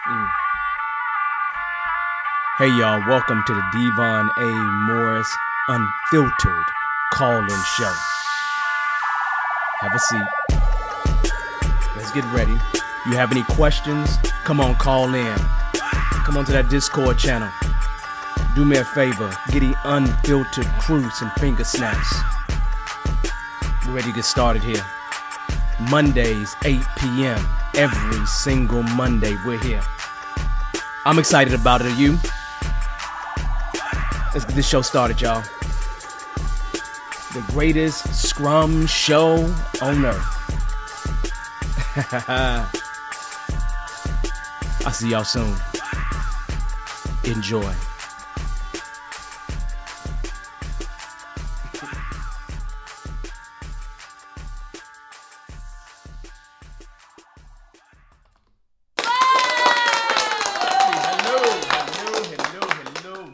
Mm. Hey y'all, welcome to the Devon A. Morris Unfiltered Call-In Show. Have a seat. Let's get ready. You have any questions? Come on, call in. Come on to that Discord channel. Do me a favor, get the unfiltered crew some finger snaps. We're ready to get started here. Mondays, 8 p.m. Every single Monday, we're here. I'm excited about it. Are you? Let's get this show started, y'all. The greatest Scrum show on earth. I'll see y'all soon. Enjoy.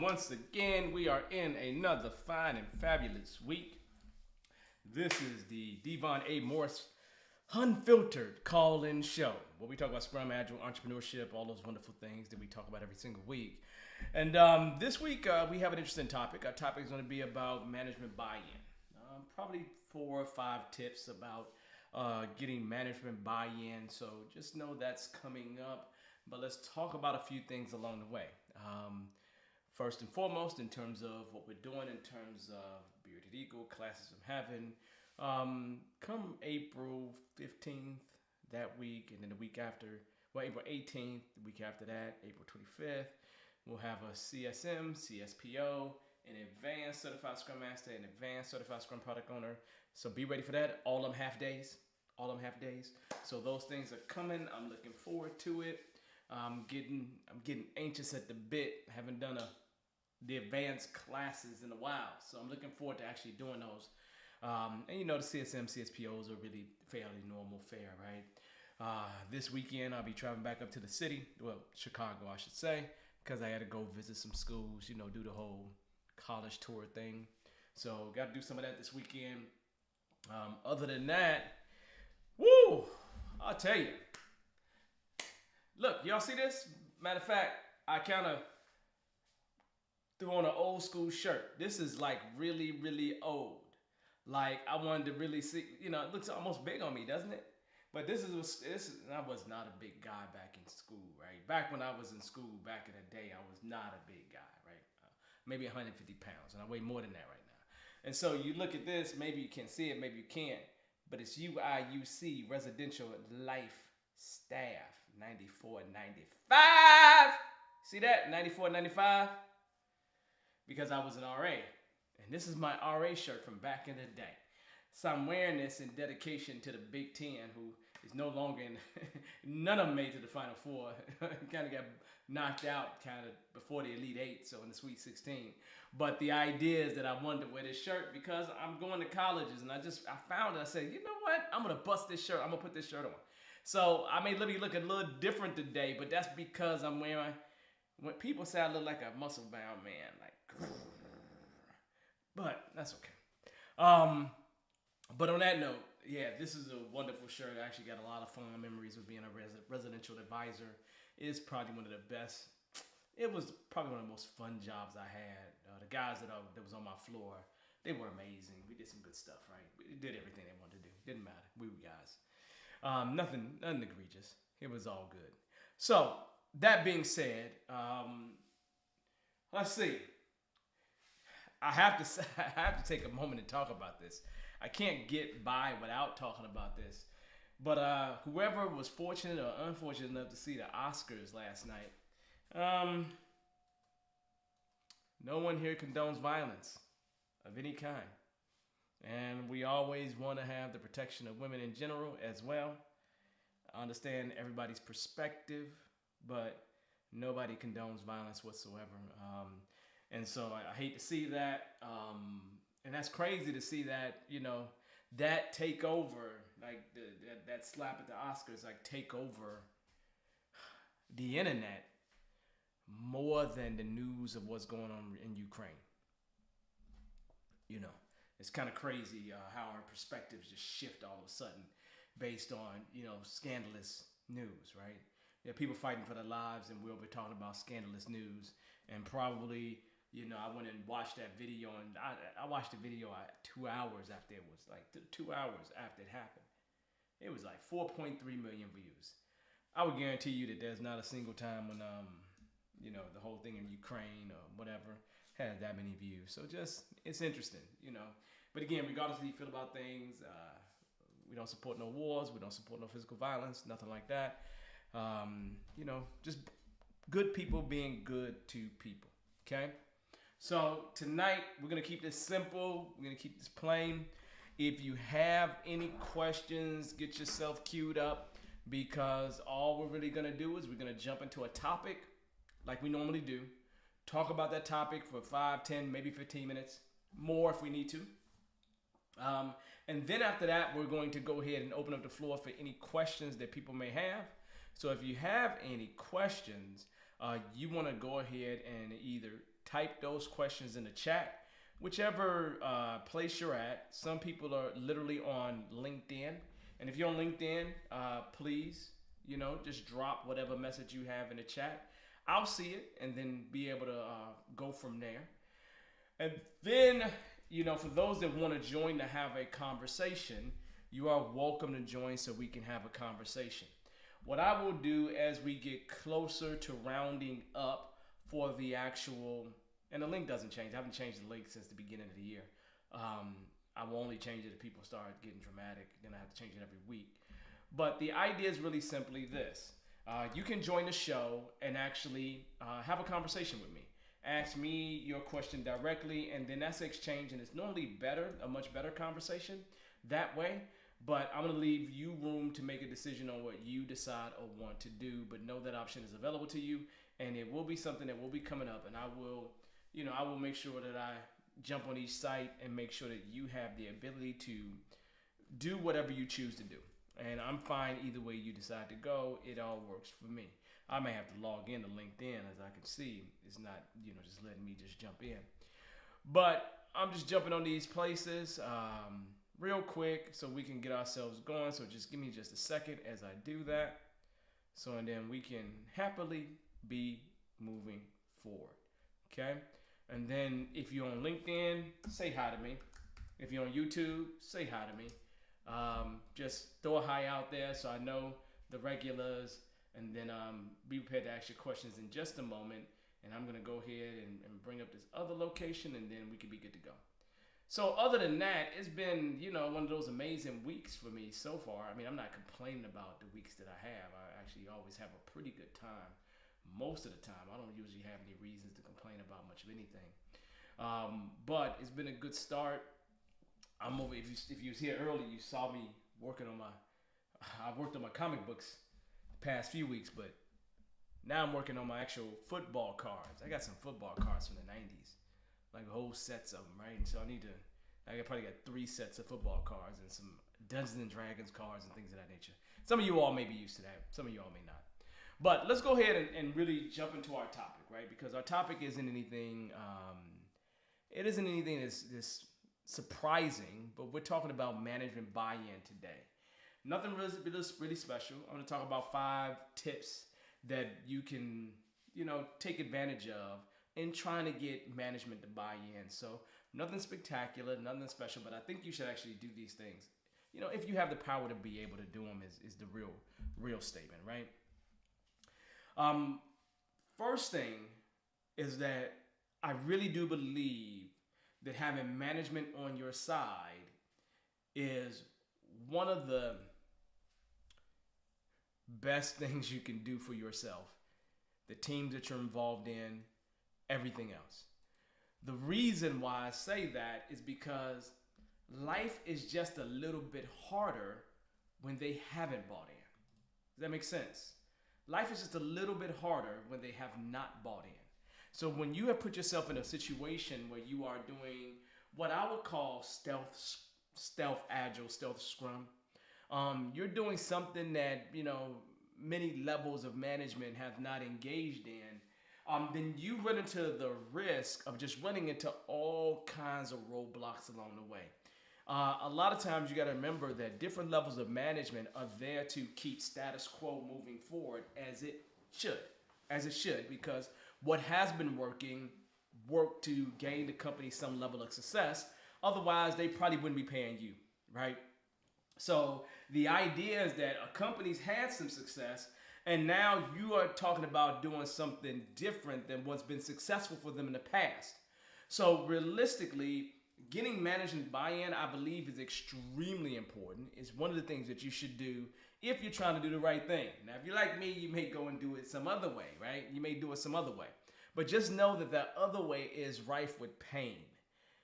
Once again, we are in another fine and fabulous week. This is the Devon A. Morris Unfiltered Call-In Show, where we talk about Scrum, Agile, entrepreneurship, all those wonderful things that we talk about every single week. And this week, we have an interesting topic. Our topic is going to be about management buy-in. Probably 4 or 5 tips about getting management buy-in. So just know that's coming up. But let's talk about a few things along the way. First and foremost, in terms of what we're doing, in terms of Bearded Eagle, Classes from Heaven, come April 15th that week, and then the week after, April 18th, the week after that, April 25th, we'll have a CSM, CSPO, an Advanced Certified Scrum Master, an Advanced Certified Scrum Product Owner. So be ready for that. All them half days. So those things are coming. I'm looking forward to it. I'm getting anxious at the bit. I haven't done the advanced classes in a while, so I'm looking forward to actually doing those. And you know, the CSM, CSPOs are really fairly normal fare, right? This weekend I'll be traveling back up to the city, Chicago, I should say, because I had to go visit some schools, do the whole college tour thing. So got to do some of that this weekend. Other than that, woo! I'll tell you. Look, y'all see this? Matter of fact, I kind of threw on an old school shirt. This is like really, really old. Like I wanted to really see, it looks almost big on me, doesn't it? But this is I was not a big guy back in school, right? Back when I was in school, back in the day, I was not a big guy, right? Maybe 150 pounds, and I weigh more than that right now. And so you look at this, maybe you can see it, maybe you can't, but it's UIUC, Residential Life Staff, 94, 95. See that? 94, 95? Because I was an RA. And this is my RA shirt from back in the day. So I'm wearing this in dedication to the Big Ten, who is no longer in, none of them made to the Final Four. Kind of got knocked out kind of before the Elite Eight, so in the Sweet 16. But the idea is that I wanted to wear this shirt because I'm going to colleges, and I found it. I said, you know what? I'm going to bust this shirt. I'm going to put this shirt on. So I may literally look a little different today, but that's because I'm wearing, when people say I look like a muscle-bound man, like, but that's okay. But on that note, yeah, this is a wonderful shirt. I actually got a lot of fun memories with being a residential advisor. It's probably one of the best. It was probably one of the most fun jobs I had. The guys that was on my floor, they were amazing. We did some good stuff, right? We did everything they wanted to do. Didn't matter. We were guys. Nothing egregious. It was all good. So that being said, let's see. I have to take a moment and talk about this. I can't get by without talking about this. But whoever was fortunate or unfortunate enough to see the Oscars last night, no one here condones violence of any kind. And we always want to have the protection of women in general as well. I understand everybody's perspective, but nobody condones violence whatsoever. And so I hate to see that. And that's crazy to see that, that take over, like that slap at the Oscars, like take over the internet more than the news of what's going on in Ukraine. It's kind of crazy how our perspectives just shift all of a sudden based on, scandalous news, right? Yeah, people fighting for their lives, and we'll be talking about scandalous news. And probably, I went and watched that video, and I watched the video 2 hours after it was like 2 hours after it happened. It was like 4.3 million views. I would guarantee you that there's not a single time when the whole thing in Ukraine or whatever has that many views. So just it's interesting. But again, regardless of how you feel about things, we don't support no wars. We don't support no physical violence. Nothing like that. Just good people being good to people. Okay. So tonight we're gonna keep this simple. We're gonna keep this plain. If you have any questions, get yourself queued up, because all we're really gonna do is we're gonna jump into a topic like we normally do. Talk about that topic for 5, 10, maybe 15 minutes, more if we need to. And then after that, we're going to go ahead and open up the floor for any questions that people may have. So if you have any questions, you want to go ahead and either type those questions in the chat, whichever place you're at. Some people are literally on LinkedIn. And if you're on LinkedIn, please, just drop whatever message you have in the chat. I'll see it and then be able to go from there. And then, for those that want to join to have a conversation, you are welcome to join so we can have a conversation. What I will do as we get closer to rounding up for the actual, and the link doesn't change. I haven't changed the link since the beginning of the year. I will only change it if people start getting dramatic. Then I have to change it every week. But the idea is really simply this. You can join the show and actually have a conversation with me. Ask me your question directly, and then that's exchange, and it's normally a much better conversation that way. But I'm going to leave you room to make a decision on what you decide or want to do. But know that option is available to you, and it will be something that will be coming up. And I will make sure that I jump on each site and make sure that you have the ability to do whatever you choose to do. And I'm fine either way you decide to go. It all works for me. I may have to log into LinkedIn, as I can see. It's not, just letting me just jump in. But I'm just jumping on these places real quick so we can get ourselves going. So just give me just a second as I do that. So, and then we can happily be moving forward. Okay? And then if you're on LinkedIn, say hi to me. If you're on YouTube, say hi to me. Just throw a hi out there so I know the regulars, and then be prepared to ask your questions in just a moment. And I'm going to go ahead and bring up this other location, and then we can be good to go. So other than that, it's been, one of those amazing weeks for me so far. I mean, I'm not complaining about the weeks that I have. I actually always have a pretty good time. Most of the time, I don't usually have any reasons to complain about much of anything. But it's been a good start. I'm over. If you was here early, you saw me working on I worked on my comic books the past few weeks, but now I'm working on my actual football cards. I got some football cards from the 90s, like whole sets of them, right? And so I probably got 3 sets of football cards and some Dungeons and Dragons cards and things of that nature. Some of you all may be used to that. Some of you all may not. But let's go ahead and really jump into our topic, right? Because our topic isn't anything. It isn't anything that's surprising, but we're talking about management buy-in today. Nothing really special. I'm going to talk about 5 tips that you can, take advantage of in trying to get management to buy in. So nothing spectacular, nothing special, but I think you should actually do these things. If you have the power to be able to do them is the real statement, right? First thing is that I really do believe that having management on your side is one of the best things you can do for yourself, the teams that you're involved in, everything else. The reason why I say that is because life is just a little bit harder when they haven't bought in. Does that make sense? Life is just a little bit harder when they have not bought in. So when you have put yourself in a situation where you are doing what I would call stealth agile, stealth scrum, you're doing something that, many levels of management have not engaged in, then you run into the risk of just running into all kinds of roadblocks along the way. A lot of times you got to remember that different levels of management are there to keep status quo moving forward should, as it should, because what has been worked to gain the company some level of success. Otherwise, they probably wouldn't be paying you, right? So the idea is that a company's had some success, and now you are talking about doing something different than what's been successful for them in the past. So realistically, getting management buy-in, I believe, is extremely important. It's one of the things that you should do if you're trying to do the right thing. Now, if you're like me, you may go and do it some other way, right? You may do it some other way. But just know that that other way is rife with pain.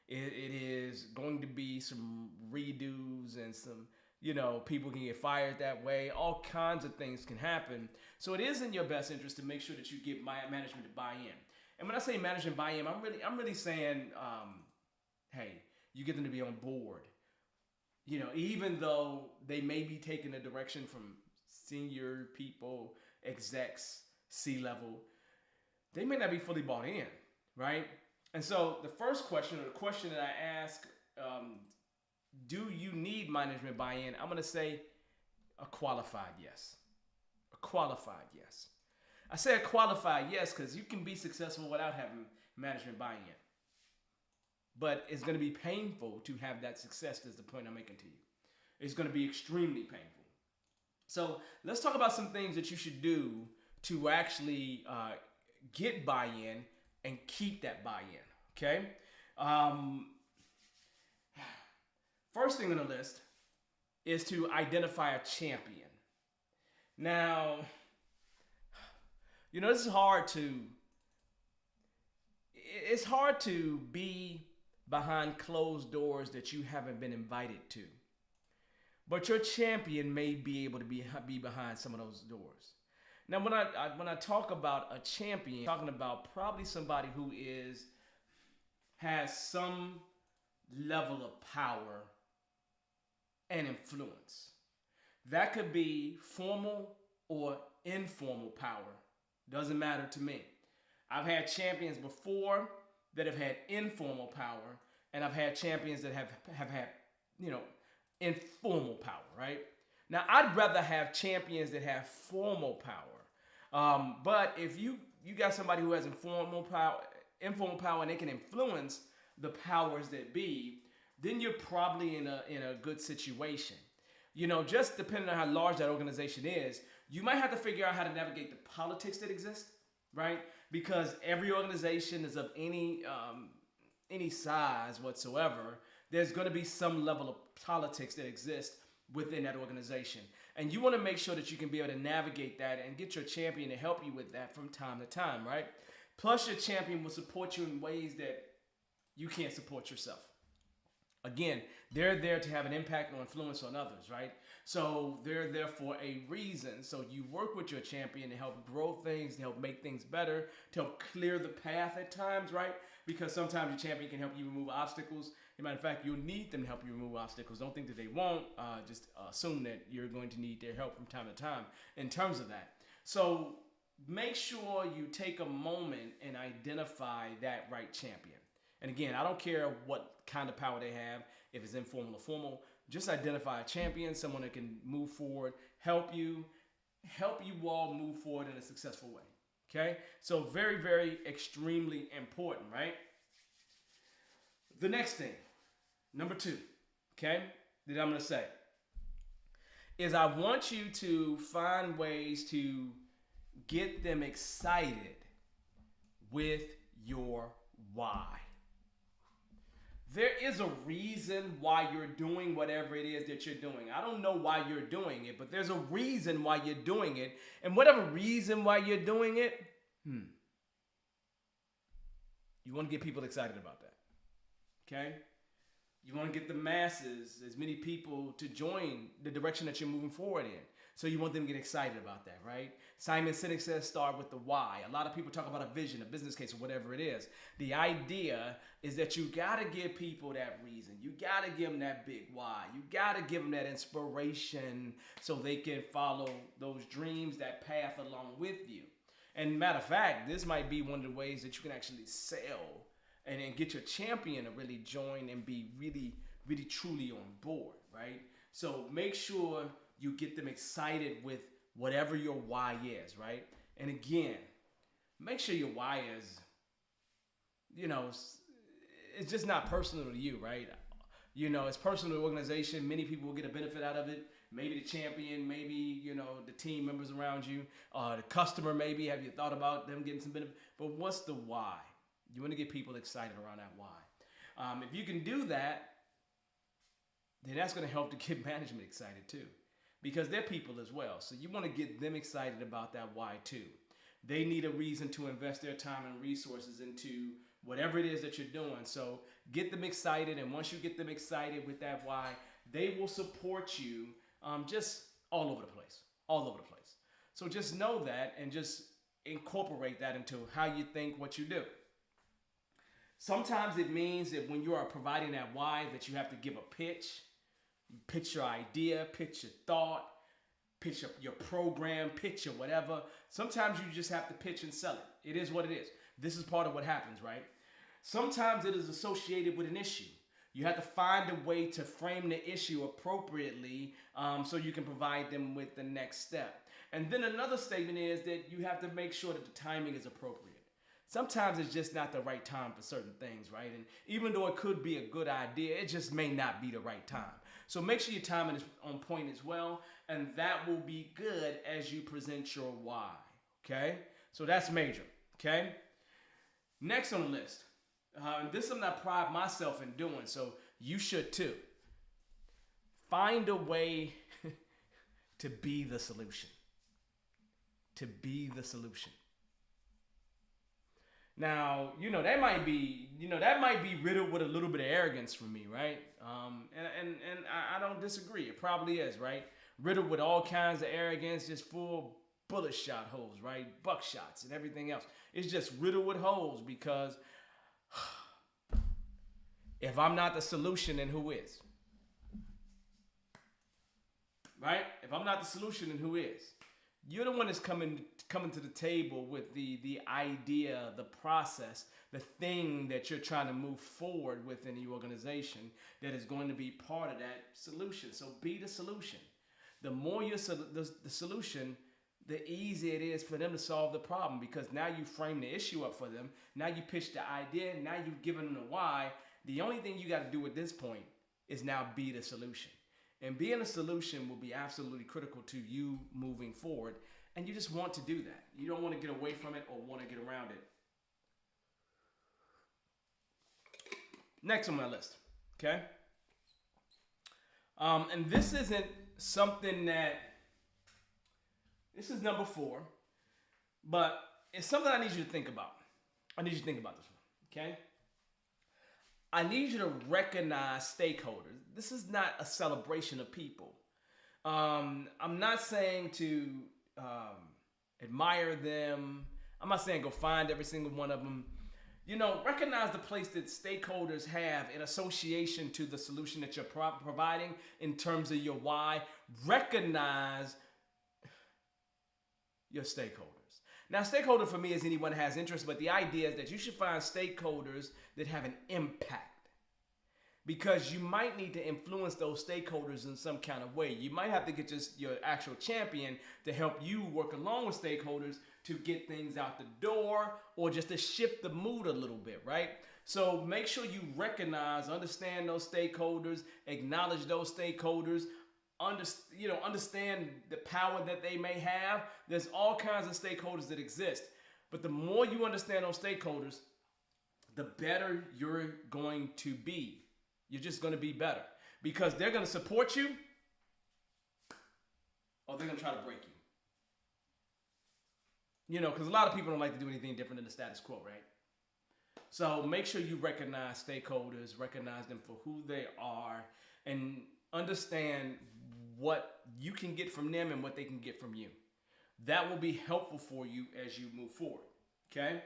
It is going to be some redos and some, people can get fired that way. All kinds of things can happen. So it is in your best interest to make sure that you get management to buy in. And when I say management buy-in, I'm really saying, hey, you get them to be on board. Even though they may be taking a direction from senior people, execs, C-level, they may not be fully bought in, right? And so the first question, or the question that I ask, do you need management buy-in? I'm going to say a qualified yes. A qualified yes. I say a qualified yes because you can be successful without having management buy-in. But it's going to be painful to have that success, is the point I'm making to you. It's going to be extremely painful. So let's talk about some things that you should do to actually get buy-in and keep that buy-in, okay? First thing on the list is to identify a champion. Now, this is hard to, it's hard to be behind closed doors that you haven't been invited to. But your champion may be able to be behind some of those doors. Now, when I talk about a champion, I'm talking about probably somebody who has some level of power and influence. That could be formal or informal power. Doesn't matter to me. I've had champions before that have had informal power, and I've had champions that have had, informal power, right? Now, I'd rather have champions that have formal power. But if you got somebody who has informal power, and they can influence the powers that be, then you're probably in a good situation. Just depending on how large that organization is, you might have to figure out how to navigate the politics that exist, right? Because every organization is of any size whatsoever. There's going to be some level of politics that exists within that organization. And you want to make sure that you can be able to navigate that and get your champion to help you with that from time to time, right? Plus, your champion will support you in ways that you can't support yourself. Again, they're there to have an impact or influence on others, right? So they're there for a reason. So you work with your champion to help grow things, to help make things better, to help clear the path at times, right? Because sometimes your champion can help you remove obstacles. As a matter of fact, you'll need them to help you remove obstacles. Don't think that they won't. Just assume that you're going to need their help from time to time in terms of that. So make sure you take a moment and identify that right champion. And again, I don't care what kind of power they have, if it's informal or formal. Just identify a champion, someone that can move forward, help you all move forward in a successful way. Okay? So very, very extremely important, right? The next thing, number 2, okay, that I'm going to say is I want you to find ways to get them excited with your why. There is a reason why you're doing whatever it is that you're doing. I don't know why you're doing it, but there's a reason why you're doing it. And whatever reason why you're doing it, you want to get people excited about that. Okay? You want to get the masses, as many people, to join the direction that you're moving forward in. So you want them to get excited about that, right? Simon Sinek says start with the why. A lot of people talk about a vision, a business case, or whatever it is. The idea is that you got to give people that reason. You got to give them that big why. You got to give them that inspiration so they can follow those dreams, that path along with you. And matter of fact, this might be one of the ways that you can actually sell and get your champion to really join and be really really truly on board, right? So make sure you get them excited with whatever your why is, right? And again, make sure your why is, you know, it's just not personal to you, right? You know, it's personal to the organization. Many people will get a benefit out of it. Maybe the champion, maybe, you know, the team members around you, the customer maybe. Have you thought about them getting some benefit? But what's the why? You want to get people excited around that why. If you can do that, then that's going to help to get management excited too, because they're people as well. So you want to get them excited about that why too. They need a reason to invest their time and resources into whatever it is that you're doing. So get them excited, and once you get them excited with that why, they will support you just all over the place, all over the place. So just know that and just incorporate that into how you think, what you do. Sometimes it means that when you are providing that why, that you have to give a pitch your idea, pitch your thought, pitch your program, pitch your whatever. Sometimes you just have to pitch and sell it. It is what it is. This is part of what happens, right? Sometimes it is associated with an issue. You have to find a way to frame the issue appropriately so you can provide them with the next step. And then another statement is that you have to make sure that the timing is appropriate. Sometimes it's just not the right time for certain things, right? And even though it could be a good idea, it just may not be the right time. So make sure your timing is on point as well, and that will be good as you present your why, okay? So that's major, okay? Next on the list, and this is something I pride myself in doing, so you should too. Find a way to be the solution. To be the solution. Now, that might be riddled with a little bit of arrogance from me, right? And I don't disagree. It probably is, right? Riddled with all kinds of arrogance, just full bullet shot holes, right? Buckshots and everything else. It's just riddled with holes because if I'm not the solution, then who is? Right? If I'm not the solution, then who is? You're the one that's coming to the table with the idea, the process, the thing that you're trying to move forward within the organization that is going to be part of that solution. So be the solution. The more you're the solution, the easier it is for them to solve the problem, because now you frame the issue up for them. Now you pitch the idea. Now you've given them the why. The only thing you got to do at this point is now be the solution. And being a solution will be absolutely critical to you moving forward. And you just want to do that. You don't want to get away from it or want to get around it. Next on my list, okay? And this isn't something this is number 4, but it's something I need you to think about. I need you to think about this one, okay? I need you to recognize stakeholders. This is not a celebration of people. I'm not saying to admire them. I'm not saying go find every single one of them. Recognize the place that stakeholders have in association to the solution that you're providing in terms of your why. Recognize your stakeholders. Now, stakeholder for me is anyone that has interest, but the idea is that you should find stakeholders that have an impact, because you might need to influence those stakeholders in some kind of way. You might have to get just your actual champion to help you work along with stakeholders to get things out the door, or just to shift the mood a little bit, right? So make sure you recognize, understand those stakeholders, acknowledge those stakeholders, understand the power that they may have. There's all kinds of stakeholders that exist. But the more you understand those stakeholders, the better you're going to be. You're just going to be better, because they're going to support you or they're going to try to break you. Because a lot of people don't like to do anything different than the status quo, right? So make sure you recognize stakeholders, recognize them for who they are, and understand what you can get from them and what they can get from you. That will be helpful for you as you move forward, okay?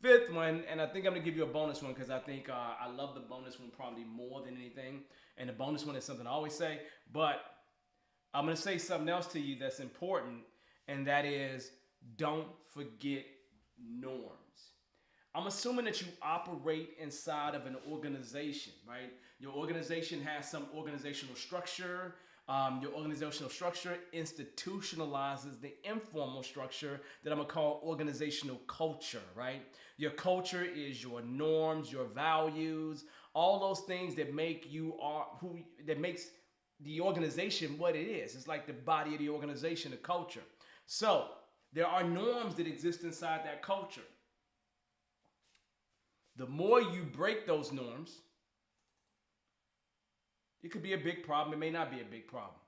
Fifth one, and I think I'm going to give you a bonus one, because I think I love the bonus one probably more than anything. And the bonus one is something I always say, but I'm going to say something else to you that's important, and that is don't forget norms. I'm assuming that you operate inside of an organization, right? Your organization has some organizational structure. Your organizational structure institutionalizes the informal structure that I'm gonna call organizational culture, right? Your culture is your norms, your values, all those things that make you are who that makes the organization what it is. It's like the body of the organization, the culture. So there are norms that exist inside that culture. The more you break those norms, it could be a big problem. It may not be a big problem.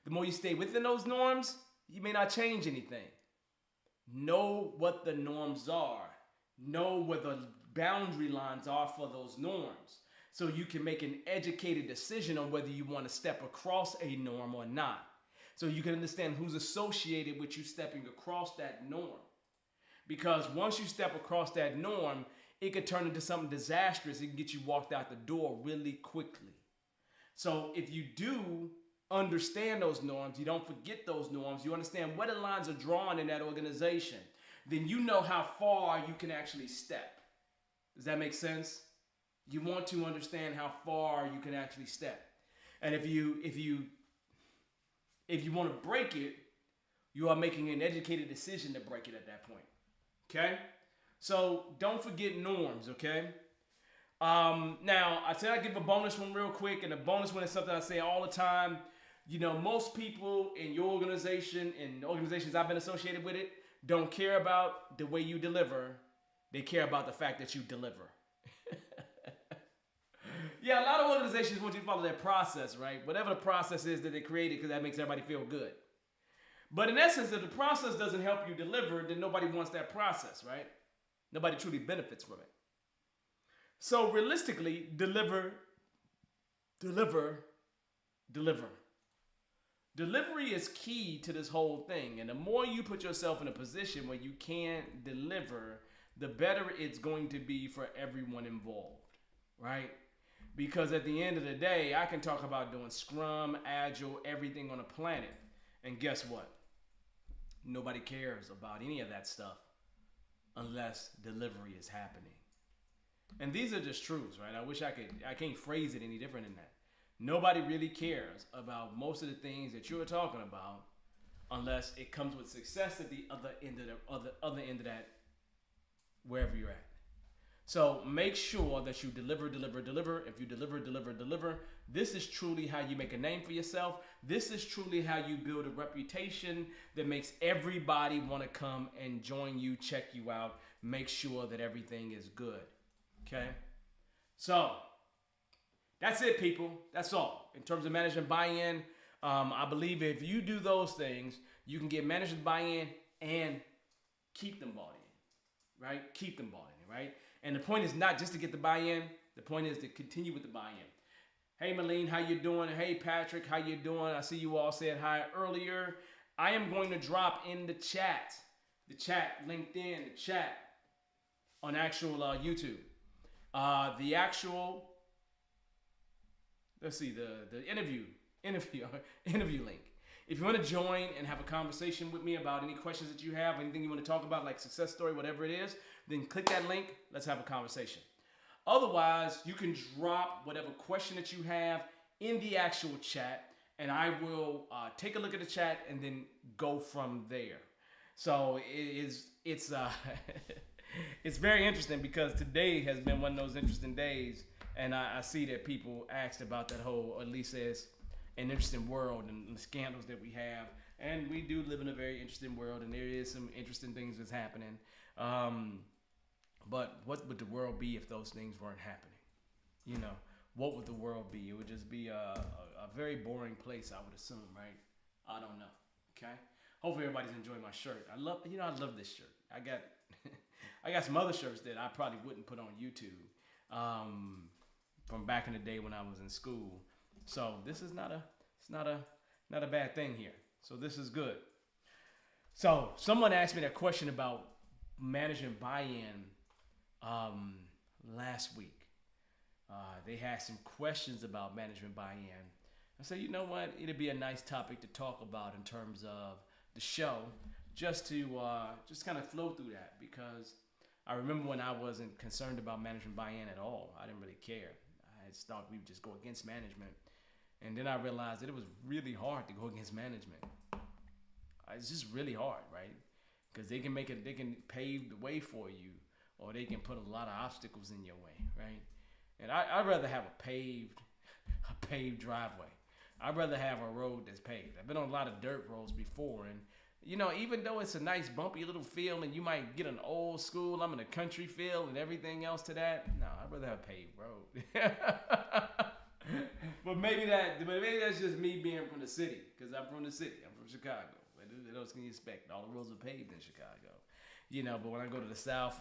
The more you stay within those norms, you may not change anything. Know what the norms are. Know what the boundary lines are for those norms. So you can make an educated decision on whether you want to step across a norm or not. So you can understand who's associated with you stepping across that norm. Because once you step across that norm, it could turn into something disastrous. It can get you walked out the door really quickly. So if you do understand those norms, you don't forget those norms, you understand where the lines are drawn in that organization, then you know how far you can actually step. Does that make sense? You want to understand how far you can actually step. And if you want to break it, you are making an educated decision to break it at that point. Okay? So don't forget norms, okay? Now, I said I'd give a bonus one real quick, and the bonus one is something I say all the time. You know, most people in your organization, in organizations I've been associated with it, don't care about the way you deliver. They care about the fact that you deliver. Yeah, a lot of organizations want you to follow their process, right? Whatever the process is that they created, because that makes everybody feel good. But in essence, if the process doesn't help you deliver, then nobody wants that process, right? Nobody truly benefits from it. So realistically, deliver. Delivery is key to this whole thing. And the more you put yourself in a position where you can deliver, the better it's going to be for everyone involved, right? Because at the end of the day, I can talk about doing Scrum, Agile, everything on the planet. And guess what? Nobody cares about any of that stuff unless delivery is happening. And these are just truths, right? I can't phrase it any different than that. Nobody really cares about most of the things that you're talking about unless it comes with success at the other end of that, wherever you're at. So make sure that you deliver. If you deliver, this is truly how you make a name for yourself. This is truly how you build a reputation that makes everybody want to come and join you, check you out, make sure that everything is good. Okay? So, that's it, people. That's all. In terms of management buy-in, I believe if you do those things, you can get management buy-in and keep them bought in, right? Keep them bought in, right? And the point is not just to get the buy-in. The point is to continue with the buy-in. Hey, Malene, how you doing? Hey, Patrick, how you doing? I see you all said hi earlier. I am going to drop in the chat, LinkedIn, the chat on actual YouTube. The actual, let's see, the interview link. If you want to join and have a conversation with me about any questions that you have, anything you want to talk about, like success story, whatever it is, then click that link. Let's have a conversation. Otherwise, you can drop whatever question that you have in the actual chat, and I will take a look at the chat and then go from there. So it's it's very interesting because today has been one of those interesting days, and I see that people asked about that whole, or at least as an interesting world and the scandals that we have. And we do live in a very interesting world, and there is some interesting things that's happening. But what would the world be if those things weren't happening? You know, what would the world be? It would just be a very boring place, I would assume, right? I don't know. Okay. Hopefully everybody's enjoying my shirt. I love this shirt. I got some other shirts that I probably wouldn't put on YouTube from back in the day when I was in school. So this is not a bad thing here. So this is good. So someone asked me that question about management buy-in last week. They had some questions about management buy-in. I said, you know what? It'd be a nice topic to talk about in terms of the show, just to just kind of flow through that, because I remember when I wasn't concerned about management buy-in at all. I didn't really care. I just thought we would just go against management. And then I realized that it was really hard to go against management. It's just really hard, right? Because they can pave the way for you, or they can put a lot of obstacles in your way, right? And I'd rather have a paved driveway. I'd rather have a road that's paved. I've been on a lot of dirt roads before, and even though it's a nice bumpy little field, and you might get an old school, I'm in a country field, and everything else to that. No, I'd rather have a paved road. But maybe that's just me being from the city, because I'm from the city. I'm from Chicago. What else can you expect? All the roads are paved in Chicago, But when I go to the South,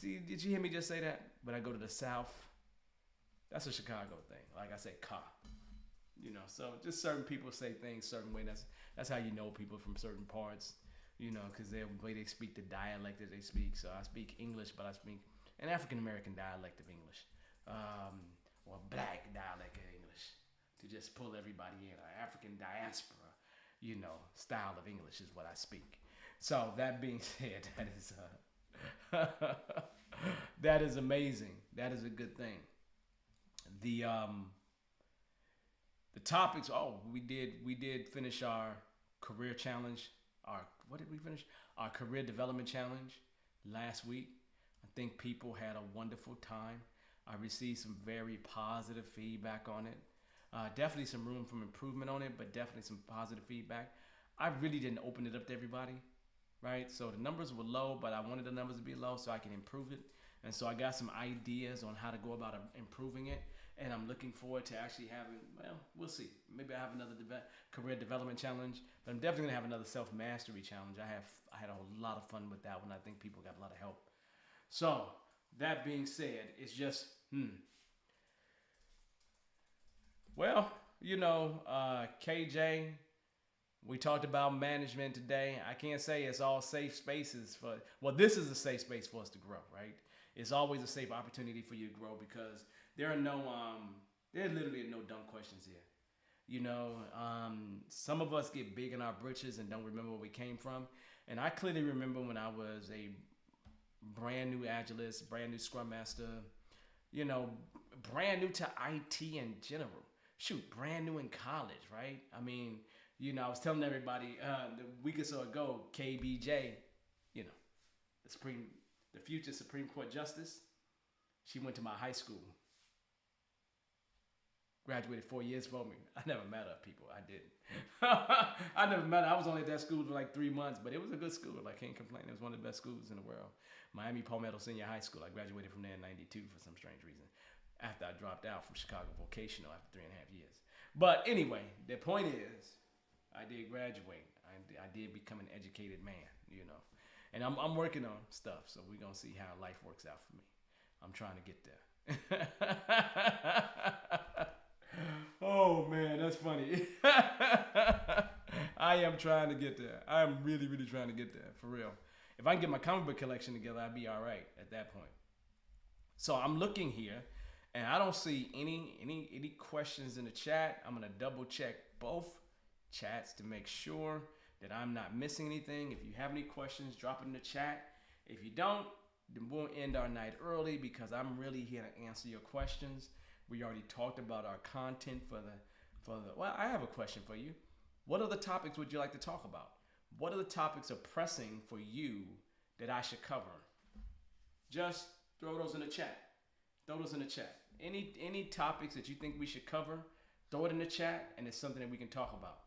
did you hear me just say that? When I go to the South, that's a Chicago thing. Like I said, car. So just certain people say things certain way. That's how you know people from certain parts. Because the way they speak, the dialect that they speak. So I speak English, but I speak an African American dialect of English, or a black dialect of English, to just pull everybody in. An African diaspora, style of English is what I speak. So that being said, that is amazing. That is a good thing. The the topics. Oh, we did finish our career challenge. What did we finish? Our career development challenge last week. I think people had a wonderful time. I received some very positive feedback on it. Definitely some room for improvement on it, but definitely some positive feedback. I really didn't open it up to everybody, right? So the numbers were low, but I wanted the numbers to be low so I can improve it. And so I got some ideas on how to go about improving it. And I'm looking forward to actually we'll see. Maybe I have another career development challenge, but I'm definitely gonna have another self-mastery challenge. I had a lot of fun with that one. I think people got a lot of help. So that being said, it's just, well, KJ, we talked about management today. I can't say it's all safe spaces this is a safe space for us to grow, right? It's always a safe opportunity for you to grow, because there are literally no dumb questions here. Some of us get big in our britches and don't remember where we came from. And I clearly remember when I was a brand new Agilist, brand new Scrum Master, brand new to IT in general. Shoot, brand new in college, right? I mean, I was telling everybody the week or so ago, KBJ, the future Supreme Court Justice, she went to my high school. Graduated 4 years for me. I never met her, people. I didn't. I never met her. I was only at that school for like 3 months, but it was a good school. I can't complain. It was one of the best schools in the world. Miami Palmetto Senior High School. I graduated from there in 92 for some strange reason, after I dropped out from Chicago Vocational after 3.5 years. But anyway, the point is, I did graduate. I did become an educated man, And I'm working on stuff, so we're going to see how life works out for me. I'm trying to get there. Oh, man, that's funny. I am trying to get there. I am really, really trying to get there, for real. If I can get my comic book collection together, I'd be all right at that point. So I'm looking here, and I don't see any questions in the chat. I'm going to double check both chats to make sure that I'm not missing anything. If you have any questions, drop it in the chat. If you don't, then we'll end our night early, because I'm really here to answer your questions. We already talked about our content for the. Well, I have a question for you. What other topics would you like to talk about? What other topics are pressing for you that I should cover? Just throw those in the chat. Any topics that you think we should cover, throw it in the chat, and it's something that we can talk about.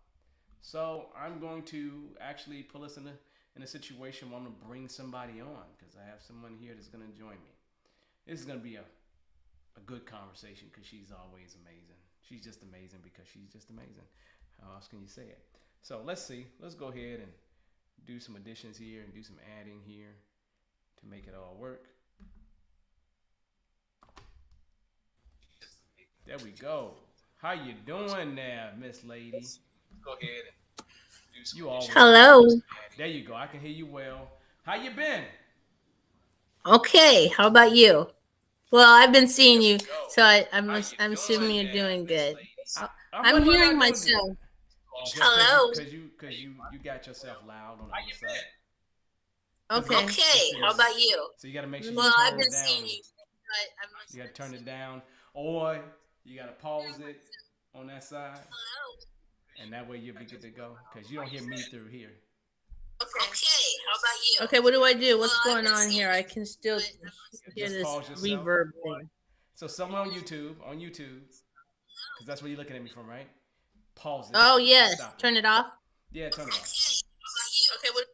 So I'm going to actually put us in a situation where I'm going to bring somebody on, because I have someone here that's going to join me. This is going to be a good conversation, because she's always amazing. She's just amazing because she's just amazing. How else can you say it? So let's see. Let's go ahead and do some additions here and do some adding here to make it all work. There we go. How you doing there, Miss Lady? Let's go ahead and do some. You always. Hello. There you go. I can hear you well. How you been? Okay. How about you? Well, I've been seeing you, so I'm assuming you're doing good. I'm hearing myself. Hello. Because you got yourself loud on the other side. Because Okay. Okay. How about you? So you got to make sure you Well, I've turn it been down. seeing you. You got to turn it down, or you got to pause it on that side, and that way you'll be good to go. Because you don't hear me through here. Okay. How about you? Okay. What do I do? What's going on here? I can still hear Just this pause yourself. reverb thing. So somewhere on YouTube, because that's where you're looking at me from, right? Pause it. Oh And yes. stop it. Turn it off. Yeah, turn it off. Okay. What?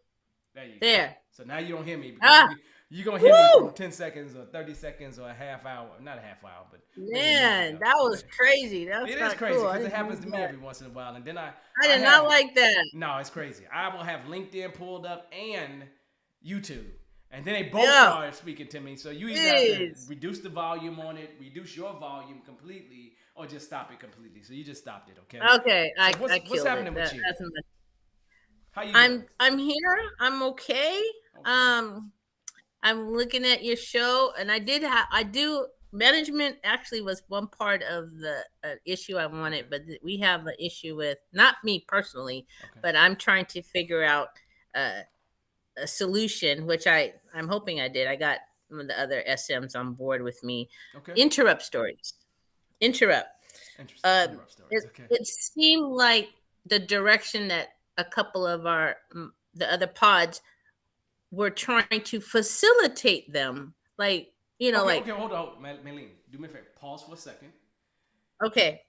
There you go. There. So now you don't hear me because Ah. you're going to hear me from Woo! 10 seconds or 30 seconds or a half hour. Not a half hour, but maybe a minute Man, ago. that was crazy. That's It is not crazy cool. I because it didn't happens like to me that. every once in a while. And then I I did not have, like that. no, it's crazy. I will have LinkedIn pulled up and YouTube. And then they both Yeah. start speaking to me. So you either have to Jeez. reduce the volume on it, reduce your volume completely, or just stop it completely. So you just stopped it, okay? Okay, So I what's killed it. happening with you? That's How you doing? I'm here. I'm okay. Okay. I'm looking at your show, and I do management actually was one part of the issue I wanted, Okay. but we have an issue with not me personally, Okay. but I'm trying to figure out uh, a solution, which I'm hoping I did. I got some of the other SMs on board with me. Okay. Interrupt stories. Interrupt. Interesting. Interrupt stories. Okay. It seemed like the direction that a couple of the other pods were trying to facilitate them, like Okay. like Okay. Hold on, Maylene. Do me a favor. Pause for a second. okay,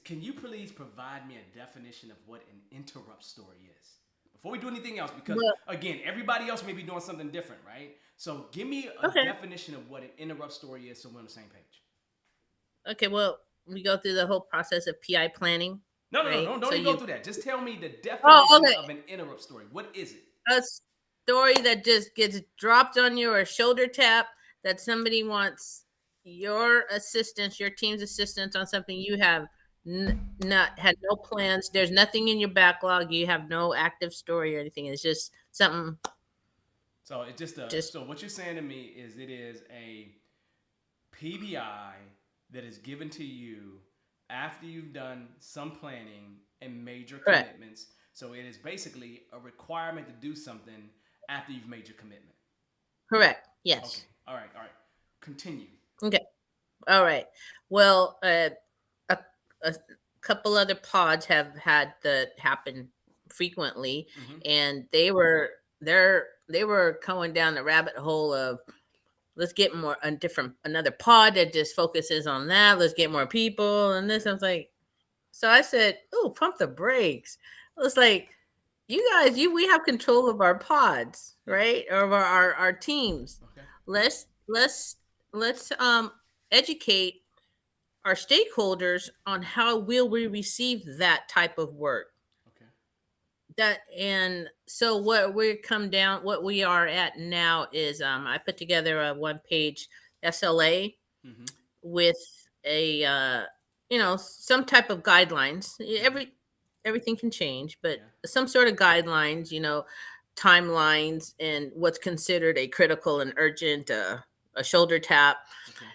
Can you please provide me a definition of what an interrupt story is before we do anything else? Because well, again, everybody else may be doing something different, right? So give me a okay, definition of what an interrupt story is, so we're on the same page. okay. Well, we go through the whole process of PI planning, No, no, no, right? no. Don't So even go you, through that. Just tell me the oh, definition okay, of an interrupt story. What is it? a story that just gets dropped on you or a shoulder tap that somebody wants your assistance, your team's assistance on something you have not had no plans. There's nothing in your backlog. You have no active story or anything. It's just something. So it's just a. Just So what you're saying to me is it is a PBI that is given to you after you've done some planning and major correct. commitments. So it is basically a requirement to do something after you've made your commitment. Correct. Okay. Yes. All right. All right. Continue. Okay. All right. Well, a couple other pods have had that happen frequently, Mm-hmm. and they were going down the rabbit hole of let's get more another pod that just focuses on that. Let's get more people and this. I was like, so I said, "Oh, pump the brakes." I was like, "You guys, we have control of our pods, Yeah. right? Or of our teams. Okay. Let's let's let's educate our stakeholders on how will we receive that type of work." Okay. That and so what we are at now is I put together a one page SLA Mm-hmm. with a some type of guidelines. Mm-hmm. Everything can change, but Yeah. some sort of guidelines, timelines and what's considered a critical and urgent a shoulder tap Okay.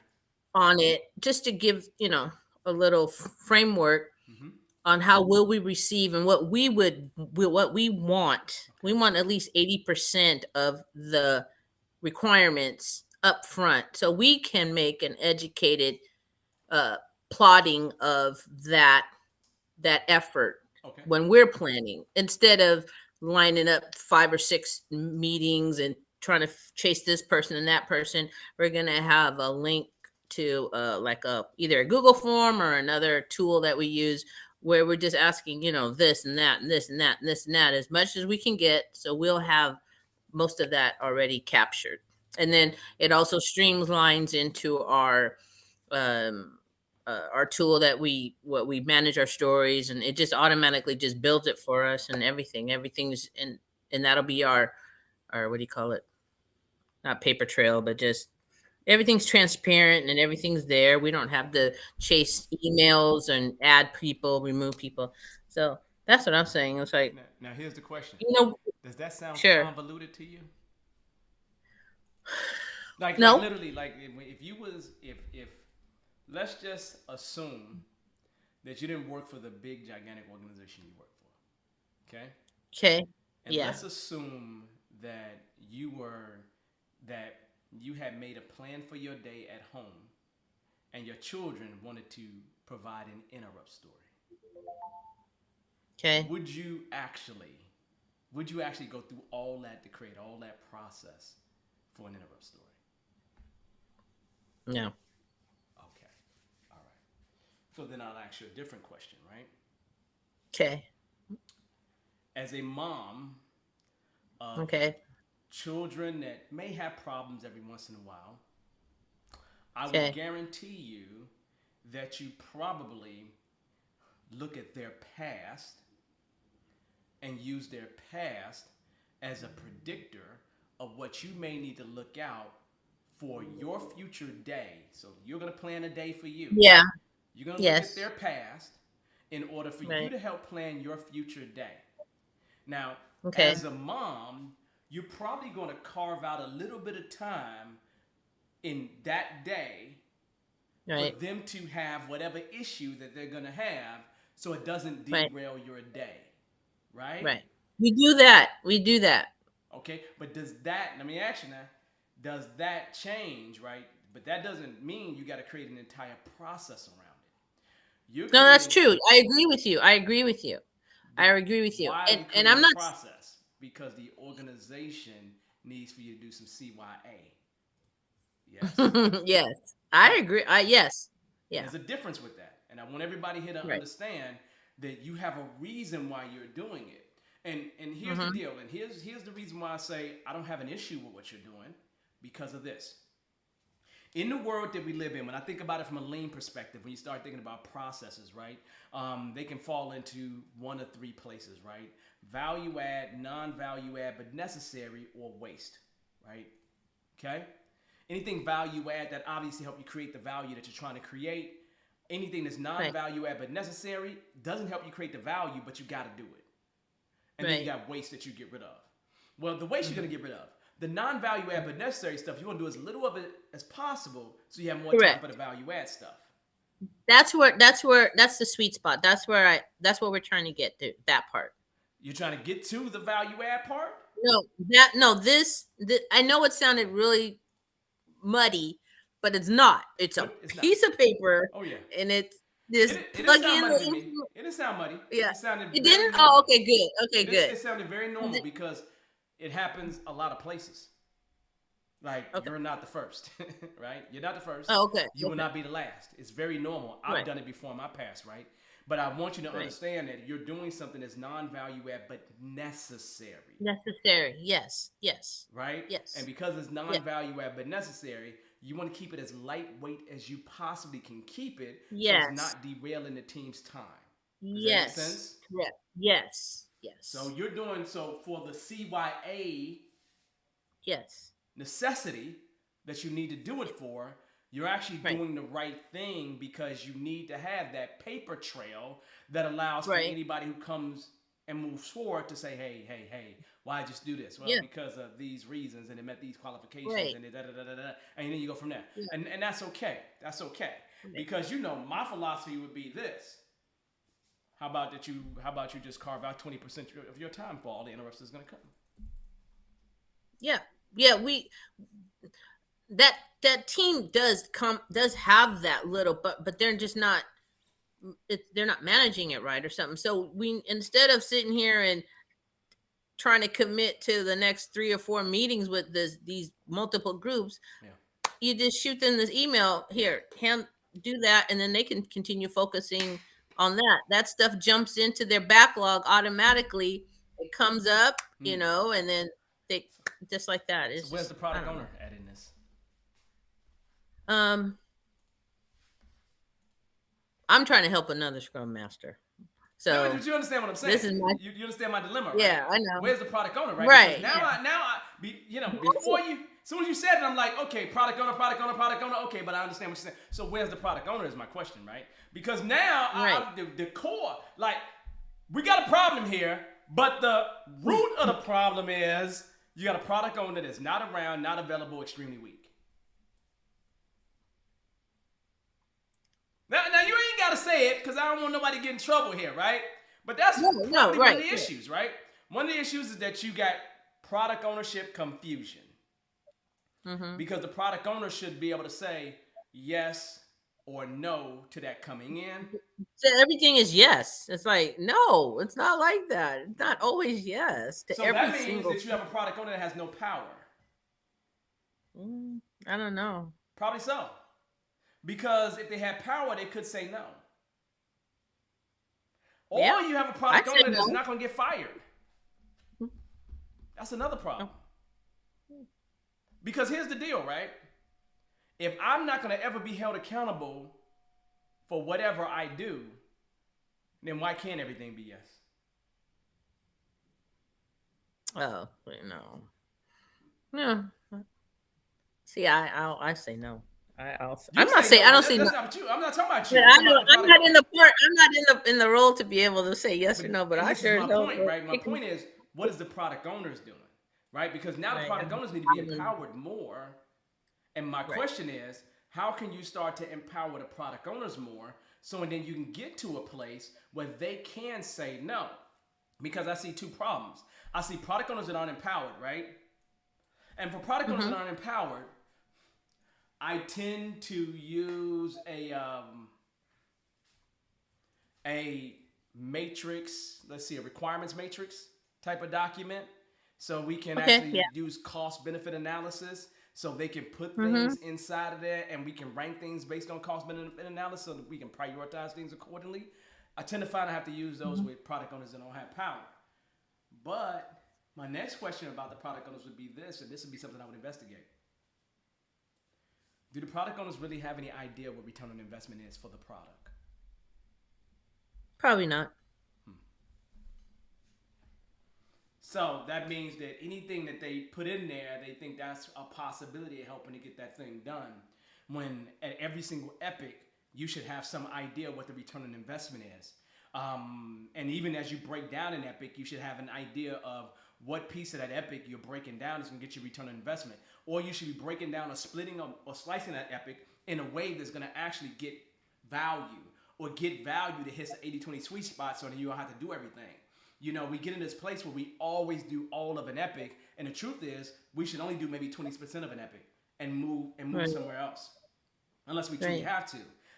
on it, just to give a little framework Mm-hmm. on how will we receive and what we want. We Okay. want at least 80% of the requirements up front so we can make an educated uh, plotting of that effort Okay. when we're planning instead of lining up 5 or 6 meetings and trying to chase this person and that person. We're going to have a link to like either a Google form or another tool that we use where we're just asking this and that and this and that and this and that as much as we can get, so we'll have most of that already captured. And Okay. then it also streamlines into um, our tool that we manage our stories, and it just automatically just builds it for us and everything's in, and that'll be our what do you call it, not paper trail, but just everything's transparent and everything's there. We don't have Okay. to chase emails and add people, remove people. So that's what I'm saying. It's like, Now here's the question. you know Does that sound sure, convoluted to you? Like no, literally, like if you was if let's just assume that you didn't work for the big gigantic organization you work for, okay? okay, And yeah, let's assume that that you had made a plan for your day at home, and your children wanted to provide an interrupt story. Okay. Would you actually go through all that to create all that process for an interrupt story? No. Okay. All right. So then I'll ask you a different question, right? Okay. As a mom of Okay. children that may have problems every once in a while, I would Okay. guarantee you that you probably look at their past and use their past as a predictor of what you may need to look out for your future day. So you're going to plan a day for you. Yeah. You're going to look at Yes. their past in order for you Right. to help plan your future day. Now, Okay. as a mom, you're probably going to carve out a little bit of time in that day for Right. them to have whatever issue that they're going to have so it doesn't Right. derail your day, right? Right. We do that. We do that. Okay, but let me ask you now, does that change, right? But that doesn't mean you got to create an entire process around it. You're No, that's creating, true. I agree with you. I agree with you. the, I agree with you. why are And we and creating I'm a not. process? Because the organization needs for you to do some CYA. Yes. Yes. I Right. agree. Yes. And Yeah. there's a difference with that. And I want everybody here to Right. understand that you have a reason why you're doing it. And here's the Mm-hmm. deal. And here's the reason why I say I don't have an issue with what you're doing, because of this. In the world that we live in, when I think about it from a lean perspective, when you start thinking about processes, right, they can fall into one of three places, right? Value add, non-value add, but necessary, or waste, right? Okay? Anything value add that obviously help you create the value that you're trying to create. Anything that's Right. non-value add but necessary doesn't help you create the value, but you got to do it. And then you Right. got waste that you get rid of. Well, the waste you're Mm-hmm. going to get rid of. The non-value add but necessary stuff, you want to do as little of it as possible so you have more time for Correct. the value add stuff. That's the sweet spot. That's what we're trying to get to, that part. You're trying to get to the value add part? No, I know it sounded really muddy, but it's not. It's a But it's not. piece of paper, Oh, yeah. and it's just It didn't plug sound in muddy the to me. info. It didn't sound muddy. Yeah, It sounded it very didn't. Oh, normal. okay, good. Okay, good. It sounded very normal because it happens a lot of places. Like, Okay. you're not the first, right? You're not the first. Oh, okay. You will Okay. not be the last. It's very normal. I've Right. done it before in my past, right? But I want you to Right. understand that you're doing something that's non-value add but necessary, Necessary. Yes. Yes. right? Yes. And because it's Yeah. non-value add but necessary, you want to keep it as lightweight as you possibly can keep it so it's Yes. not derailing the team's time. Does that make Yes. sense? Correct. Yes. Yes. So you're doing so for the CYA Yes. necessity that you need to do it for, you're actually Right. doing the right thing because you need to have that paper trail that allows for Right. anybody who comes and moves forward to say, hey, why just do this? Well, Yeah. because of these reasons and it met these qualifications Right. and and then you go from there. Yeah. And that's okay. That's okay. Right. Because my philosophy would be this. How about you just carve out 20% of your time for all the interrupts that's gonna come? Yeah. Yeah. That team does have that little, but they're just not. They're not managing it right or something. So we, instead of sitting here and trying to commit to the next 3 or 4 meetings with these multiple groups, Yeah. you just shoot them this email here, do that, and then they can continue focusing on that stuff. Jumps into their backlog automatically. It comes up, and then they just like that. So It's where's the just, I product don't owner at in this? know. I'm trying to help another scrum master. No, So but you understand what I'm saying. this is my You understand my dilemma, right? yeah, I know. Where's the product owner, right? Right. Because before it. as soon as you said it, I'm like, okay, product owner, okay, but I understand what you're saying. So where's the product owner is my question, right? Because now Right. the core, like, we got a problem here, but the root of the problem is you got a product owner that's not around, not available, extremely weak. Now you ain't got to say it because I don't want nobody to get in trouble here, right? But that's probably one of the issues, right? One of the issues is that you got product ownership confusion. Mm-hmm. Because the product owner should be able to say yes or no to that coming in. So everything is yes. It's like, no, it's not like that. It's not always yes to So that every means single that you have a product owner that has no power. I don't know. Probably so. Because if they had power, they could say no. Or Yeah. you have a I product said owner that's no. not going to get fired. That's another problem. Because here's the deal, right? If I'm not going to ever be held accountable for whatever I do, then why can't everything be yes? Oh, no. No. See, I say no. You I'm not say saying no, I but don't see no. that's not what you. I'm not talking about you. But I'm talking about the I'm product not in owner. the part. I'm not in the role to be able to say yes or no. But And I this is sure my as hell point, right? My point is, what is the product owners doing, right? Because now the right. product owners need to be empowered more. And my question is, how can you start to empower the product owners more so then you can get to a place where they can say no? Because I see two problems. I see product owners that aren't empowered, right? And for product owners that aren't empowered, I tend to use a matrix, let's see, a requirements matrix type of document. So we can actually use cost benefit analysis so they can put things inside of there and we can rank things based on cost benefit analysis so that we can prioritize things accordingly. I tend to find I have to use those with product owners that don't have power. But my next question about the product owners would be this, and this would be something I would investigate. Do the product owners really have any idea what return on investment is for the product? Probably not. So that means that anything that they put in there, they think that's a possibility of helping to get that thing done. When at every single epic, you should have some idea what the return on investment is. And even as you break down an epic, you should have an idea of what piece of that epic you're breaking down is going to get you return on investment. Or you should be breaking down or splitting or slicing that epic in a way that's going to actually get value or get value that hits the 80-20 sweet spot so that you don't have to do everything. You know, we get in this place where we always do all of an epic, and the truth is we should only do maybe 20% of an epic and move somewhere else, unless we truly have to.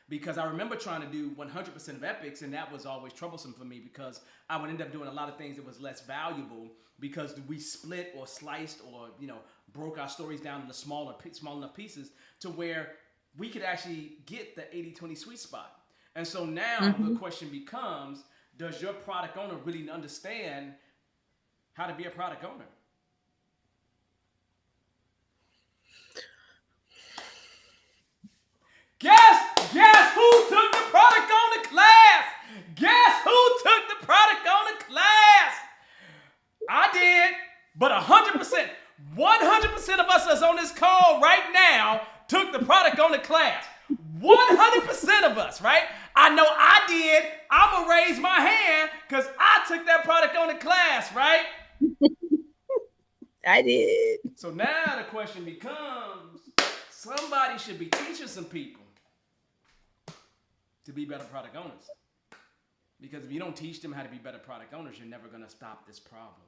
Because I remember trying to do 100% of epics, and that was always troublesome for me because I would end up doing a lot of things that was less valuable because we split or sliced or broke our stories down into small enough pieces to where we could actually get the 80-20 sweet spot. And so now the question becomes, does your product owner really understand how to be a product owner? Guess who took the product owner class? Guess who took the product owner class? I did, but 100%, 100% of us that's on this call right now took the product owner class. 100% of us, right? I know I did. I'm going to raise my hand because I took that product owner class, right? I did. So now the question becomes, somebody should be teaching some people to be better product owners. Because if you don't teach them how to be better product owners, you're never going to stop this problem.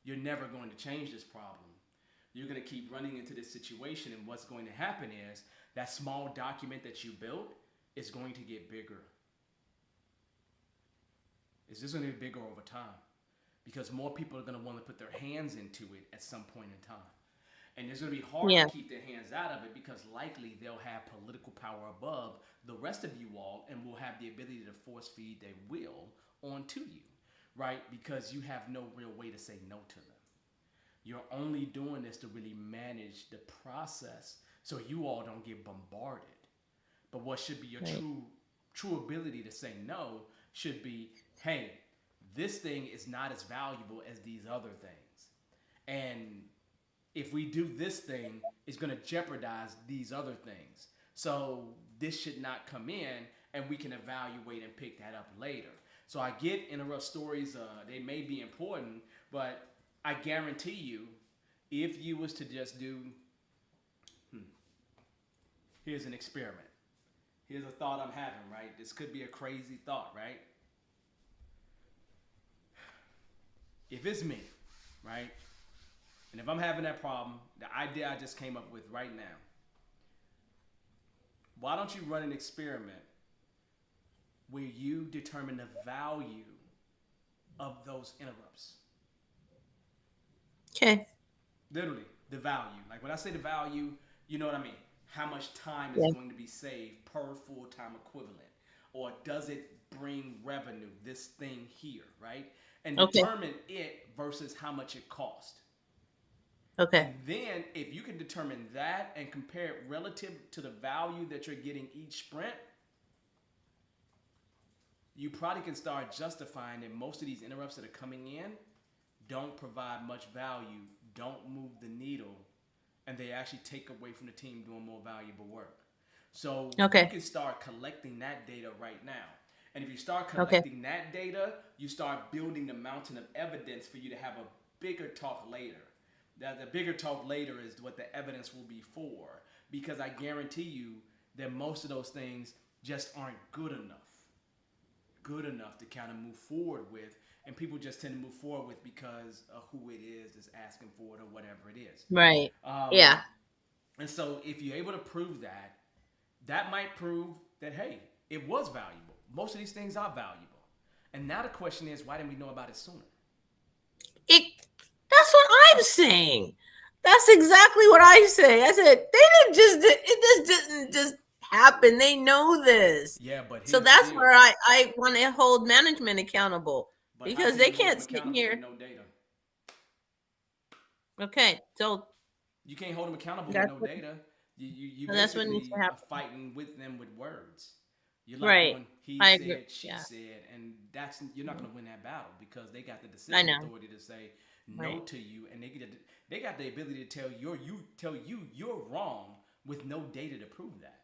You're never going to change this problem. You're going to keep running into this situation, and what's going to happen is that small document that you built is going to get bigger. It's just going to get bigger over time because more people are going to want to put their hands into it at some point in time. And it's going to be hard to keep their hands out of it because likely they'll have political power above the rest of you all and will have the ability to force feed their will onto you, right? Because you have no real way to say no to them. You're only doing this to really manage the process so you all don't get bombarded. But what should be your true ability to say no should be, hey, this thing is not as valuable as these other things. And if we do this thing, it's going to jeopardize these other things. So this should not come in, and we can evaluate and pick that up later. So I get interrupt stories. They may be important, but I guarantee you, if you was to just do, here's an experiment. Here's a thought I'm having, right? This could be a crazy thought, right? If it's me, right, and if I'm having that problem, the idea I just came up with right now, why don't you run an experiment where you determine the value of those interrupts? Okay. Literally, the value. Like when I say the value, you know what I mean. How much time is Yeah. going to be saved per full time equivalent? Or does it bring revenue, this thing here, right? And Okay. determine it versus how much it cost. Okay. And then if you can determine that and compare it relative to the value that you're getting each sprint, you probably can start justifying that most of these interrupts that are coming in don't provide much value, don't move the needle, and they actually take away from the team doing more valuable work. So you Okay. can start collecting that data right now. And if you start Okay. collecting that data, you start building the mountain of evidence for you to have a bigger talk later. That the bigger talk later is what the evidence will be for. Because I guarantee you that most of those things just aren't good enough to kind of move forward with, and people just tend to move forward with because of who it is that's asking for it or whatever it is. Right. Um, Yeah. and so if you're able to prove that, that might prove that hey, it was valuable. Most of these things are valuable. And now the question is, why didn't we know about it sooner? It. That's what I'm saying. That's exactly what I say. I said they didn't just. It just didn't just happen. They know this. Yeah, but So here's the that's deal. where I want to hold management accountable But how because can they you hold them can't sit accountable with here. no data? Okay. So You can't hold them accountable with that's no what. data. You That's what needs to basically are happen. fighting with them with words. You're like Right. going, he I agree. said, she Yeah. said, and that's you're not going to win that battle because they got the I decision know. authority to say no Right. to you, and they got the ability to tell you you're wrong with no data to prove that.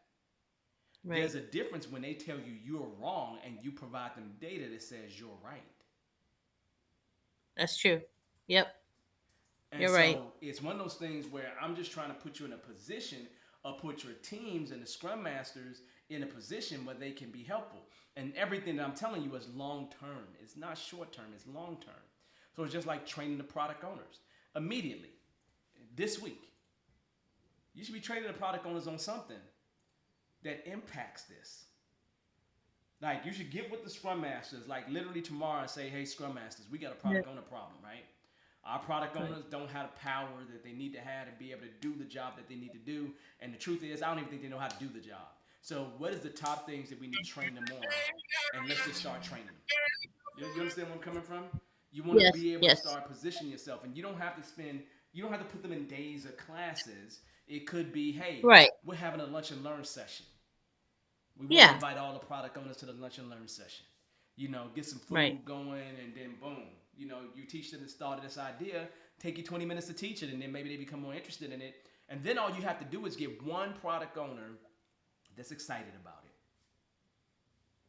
There's Right. a difference when they tell you you're wrong and you provide them data that says you're right. That's true. Yep. And You're right. so it's one of those things where I'm just trying to put you in a position or put your teams and the scrum masters in a position where they can be helpful. And everything that I'm telling you is long term. It's not short term, it's long term. So it's just like training the product owners. Immediately, this week, you should be training the product owners on something that impacts this. Like you should get with the scrum masters, like literally tomorrow, and say, "Hey, scrum masters, we got a Yeah. product owner problem, right? Our product Right. owners don't have the power that they need to have to be able to do the job that they need to do. And the truth is, I don't even think they know how to do the job. So, what is the top things that we need to train them on? And let's just start training them. You understand where I'm coming from? You want to Yes. be able to Yes. start positioning yourself, and you don't have to spend, you don't have to put them in days or classes. It could be, hey, Right. we're having a lunch and learn session. We want to Yeah. invite all the product owners to the lunch and learn session. Get some Right. food going, and then boom. You teach them the start of this idea. Take you 20 minutes to teach it, and then maybe they become more interested in it. And then all you have to do is get one product owner that's excited about it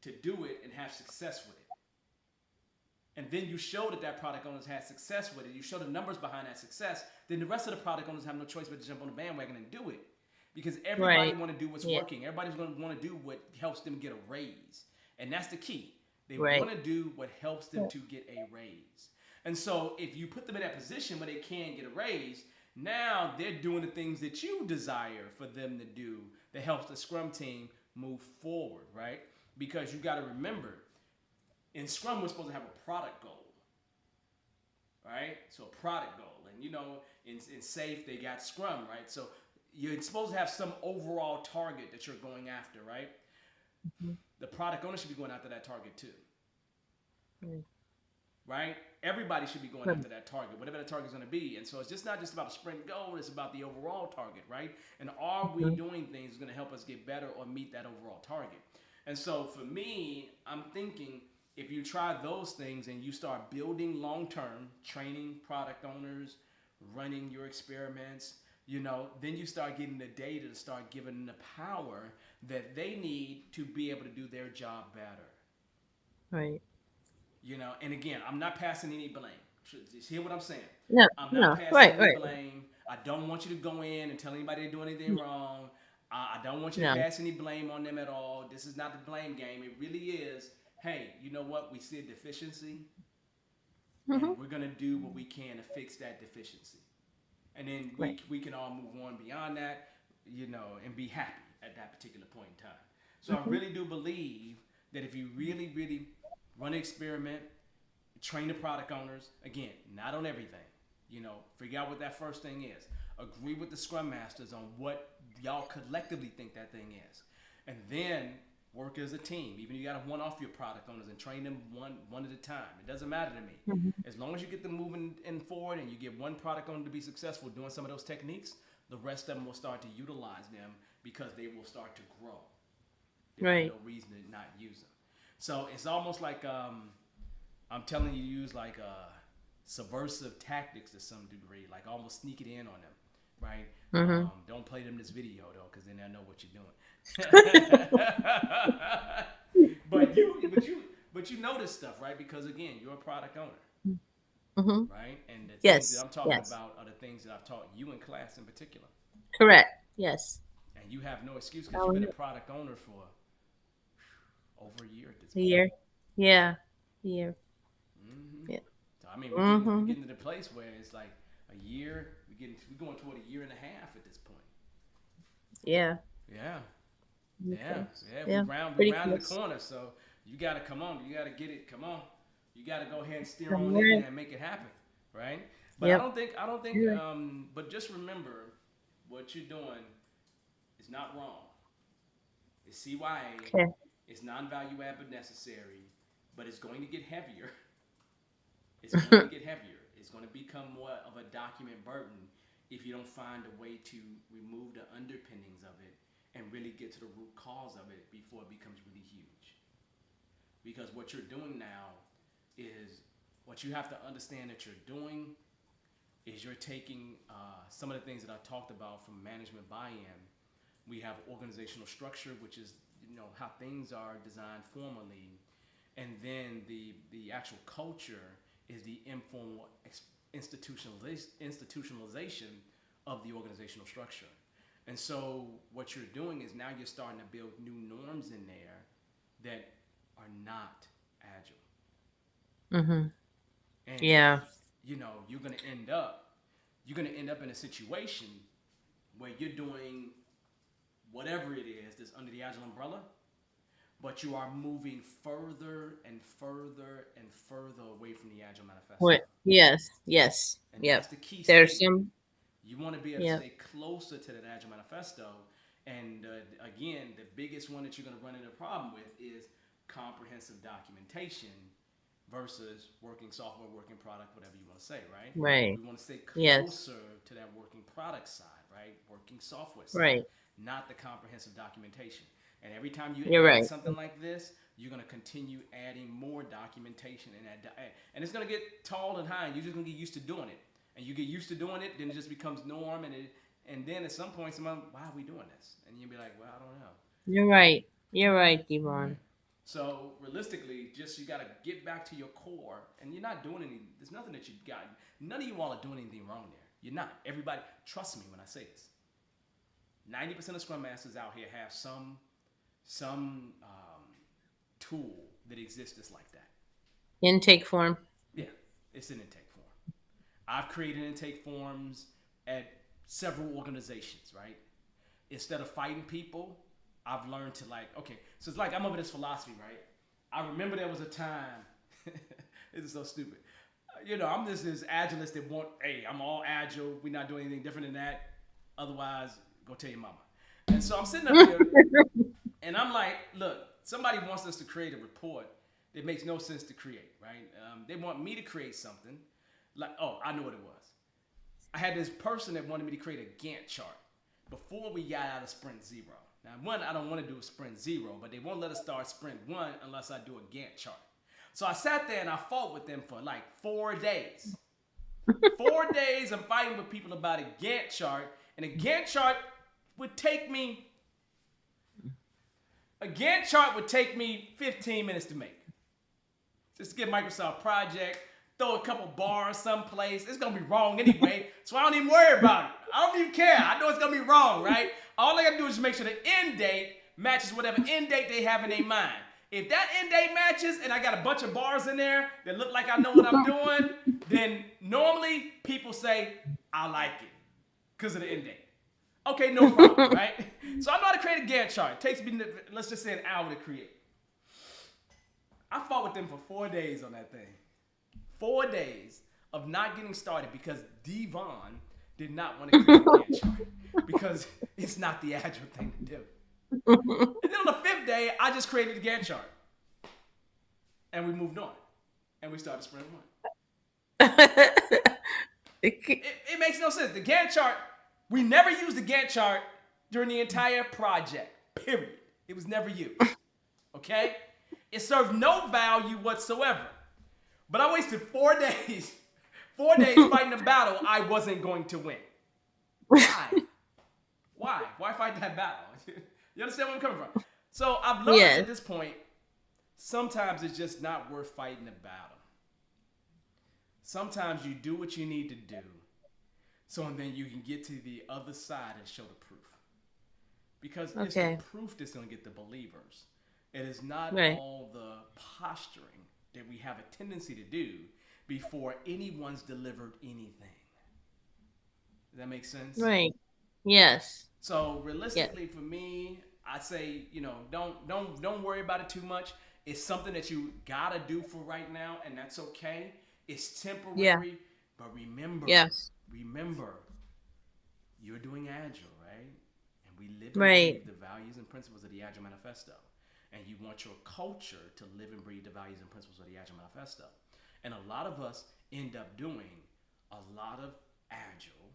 to do it and have success with it. And then you show that product owners had success with it. You show the numbers behind that success. Then the rest of the product owners have no choice but to jump on the bandwagon and do it, because everybody Right. want to do what's Yeah. working. Everybody's going to want to do what helps them get a raise, and that's the key. They Right. want to do what helps them to get a raise. And so if you put them in that position where they can get a raise, now they're doing the things that you desire for them to do that helps the Scrum team move forward, right? Because you got to remember, in Scrum we're supposed to have a product goal, right? So a product goal, and in Safe they got Scrum, right? So you're supposed to have some overall target that you're going after, right? Mhm. The product owner should be going after that target too, Right. right? Everybody should be going Right. after that target, whatever that target is going to be. And so it's just not just about a sprint goal; it's about the overall target, right? And are we Mhm. doing things that's going to help us get better or meet that overall target? And so for me, I'm thinking if you try those things and you start building long term, training product owners, running your experiments, then you start getting the data to start giving them the power that they need to be able to do their job better. Right. And again, I'm not passing any blame. Just hear what I'm saying. No. I'm not No. passing Right. any Right. blame. I don't want you to go in and tell anybody they're doing anything wrong. I don't want you to No. pass any blame on them at all. This is not the blame game. It really is, hey, you know what? We see a deficiency. Mm-hmm. and we're gonna do what we can to fix that deficiency, and then Right. we can all move on beyond that, and be happy at that particular point in time. So I Mm-hmm. really do believe that if you really, really run an experiment, train the product owners, again, not on everything, figure out what that first thing is. Agree with the scrum masters on what y'all collectively think that thing is. And then work as a team. Even if you got to one off your product owners and train them one at a time. It doesn't matter to me. Mm-hmm. As long as you get them moving in forward and you get one product owner to be successful doing some of those techniques, the rest of them will start to utilize them because they will start to grow. They have Right. no reason to not use them. So it's almost like I'm telling you to use like subversive tactics to some degree, like almost sneak it in on them, right? Mm-hmm. Don't play them this video though, because then they'll know what you're doing. but you know this stuff, right? Because again, you're a product owner, Mm-hmm. right? And the things that Yes. I'm talking Yes. about are the things that I've taught you in class in particular. Correct. Yes. And you have no excuse because Oh, you've been yeah. a product owner for over a year at this A point. year. Yeah. A year. Mm-hmm. Yeah. So I mean, we're Mm-hmm. getting to the place where it's like a year. We're going toward a year and a half at this point. Yeah. Yeah, yeah, Okay. yeah. Yeah. We Pretty round the close. corner. So you got to come on. You got to get it. Come on. You got to go ahead and steer All on in right. there and make it happen, right? But I Yep. don't think. I don't think. You're right. But just remember, what you're doing is not wrong. It's CYA. Okay. It's non-value add but necessary. But it's going to get heavier. It's going to get heavier. It's going to become more of a document burden if you don't find a way to remove the underpinnings of it and really get to the root cause of it before it becomes really huge. Because what you're doing now is what you have to understand that you're doing is you're taking some of the things that I talked about from management buy-in. We have organizational structure, which is how things are designed formally, and then the actual culture is the informal institutionalization of the organizational structure. And so what you're doing is now you're starting to build new norms in there that are not agile. Mm-hmm. And Yeah. you're going to end up in a situation where you're doing whatever it is that's under the agile umbrella, but you are moving further and further and further away from the Agile Manifesto. What? Yes. Yes. And Yep. that's the key There's statement. some. You want to be able to Yep. stay closer to that Agile Manifesto. And again, the biggest one that you're going to run into a problem with is comprehensive documentation versus working software, working product, whatever you want to say, right? Right. We want to stay Yes. closer to that working product side, right? Working software side, Right. not the comprehensive documentation. And every time you You're add right. something like this, you're going to continue adding more documentation and it's going to get tall and high, and you're just going to get used to doing it. And you get used to doing it, then it just becomes norm, and then at some point, why are we doing this? And you'll be like, well, I don't know. You're right. You're right, Right. Devon. So realistically, just you got to get back to your core, and you're not doing anything. There's nothing that you got. None of you all are doing anything wrong there. You're not. Everybody, trust me when I say this. 90% of Scrum Masters out here have some tool that exists that's like that. Intake form. Yeah, it's an intake form. I've created intake forms at several organizations, right? Instead of fighting people, I've learned to okay, so it's like I'm over this philosophy, right? I remember there was a time, this is so stupid. I'm just this agilist that hey, I'm all agile. We're not doing anything different than that. Otherwise, go tell your mama. And so I'm sitting up here and I'm like, look, somebody wants us to create a report that makes no sense to create, right? They want me to create something I know what it was. I had this person that wanted me to create a Gantt chart before we got out of sprint 0. Now, one, I don't want to do a sprint 0, but they won't let us start sprint 1 unless I do a Gantt chart. So I sat there and I fought with them for 4 days. 4 days of fighting with people about a Gantt chart, and a Gantt chart would take me 15 minutes to make. Just get Microsoft project, throw a couple bars someplace. It's gonna be wrong anyway, so I don't even worry about it. I don't even care. I know it's gonna be wrong, right? All I gotta do is just make sure the end date matches whatever end date they have in their mind. If that end date matches and I got a bunch of bars in there that look like I know what I'm doing, then normally people say, I like it because of the end date. Okay, no problem, right? So I know how to create a Gantt chart. It takes me, let's just say, an hour to create. I fought with them for 4 days on that thing. 4 days of not getting started because Devon did not want to create a Gantt chart because it's not the agile thing to do. And then on the 5th day, I just created a Gantt chart. And we moved on. And we started sprint 1. It makes no sense. The Gantt chart, we never used the Gantt chart during the entire project. Period. It was never used. Okay? It served no value whatsoever. But I wasted 4 days, 4 days fighting a battle I wasn't going to win. Why? Why fight that battle? You understand where I'm coming from? So I've learned at this point, sometimes it's just not worth fighting a battle. Sometimes you do what you need to do, so and then you can get to the other side and show the proof. Because it's the proof that's going to get the believers. It is not all the posturing that we have a tendency to do before anyone's delivered anything. Does that make sense? Right. Yes. So realistically, for me, I say, don't worry about it too much. It's something that you gotta do for right now, and that's okay. It's temporary, but remember, you're doing Agile, right? And we live and breathe the values and principles of the Agile Manifesto. And you want your culture to live and breathe the values and principles of the Agile Manifesto. And a lot of us end up doing a lot of Agile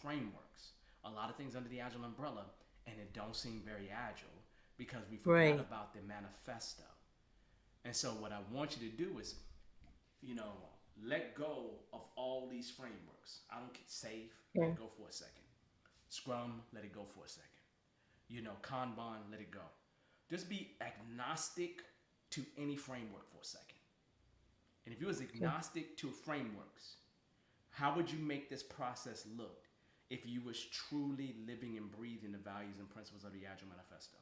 frameworks, a lot of things under the Agile umbrella, and it don't seem very Agile because we forgot about the manifesto. And so what I want you to do is, let go of all these frameworks. I don't save, let it go for a second. Scrum, let it go for a second. Kanban, let it go. Just be agnostic to any framework for a second. And if you was agnostic to frameworks, how would you make this process look if you was truly living and breathing the values and principles of the Agile Manifesto?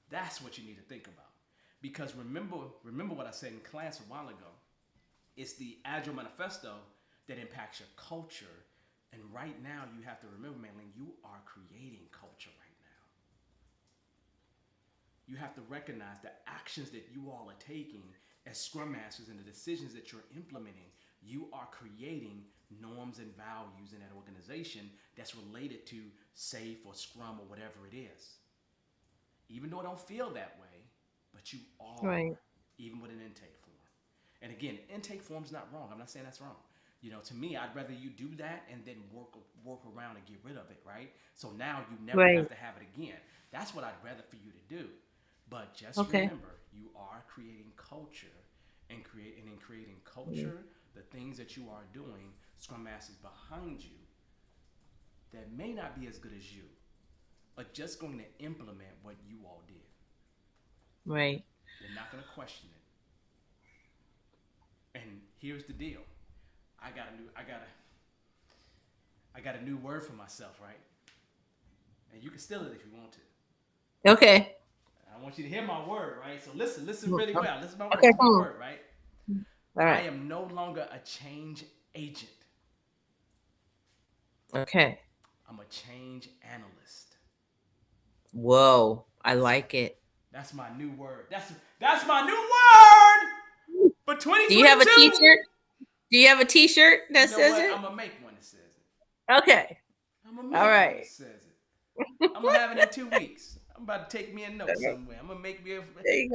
That's what you need to think about. Because remember what I said in class a while ago. It's the Agile Manifesto that impacts your culture. And right now, you have to remember, Manlin, you are creating culture right now. You have to recognize the actions that you all are taking as Scrum Masters and the decisions that you're implementing. You are creating norms and values in that organization that's related to SAFe or Scrum or whatever it is. Even though it don't feel that way, but you are, even with an intake form. And again, intake form's not wrong. I'm not saying that's wrong. To me, I'd rather you do that and then work around and get rid of it, right? So now you never have to have it again. That's what I'd rather for you to do. But just remember, you are creating culture, and in creating culture, the things that you are doing, Scrum Masters behind you that may not be as good as you are just going to implement what you all did. Right. They're not going to question it. And here's the deal. I got a new word for myself, right? And you can steal it if you want to. Okay. I want you to hear my word, right? So listen really well. Listen to my word. Okay, my word, right? All right. I am no longer a change agent. Okay. I'm a change analyst. Whoa, I like it. That's my new word. That's my new word for 2022. Do you have a t-shirt? Do you have a t-shirt that says it? I'm going to make one that says it. Okay. I'm going to make one that says it. I'm going to have it in 2 weeks. I'm about to take me a note somewhere. I'm going to make me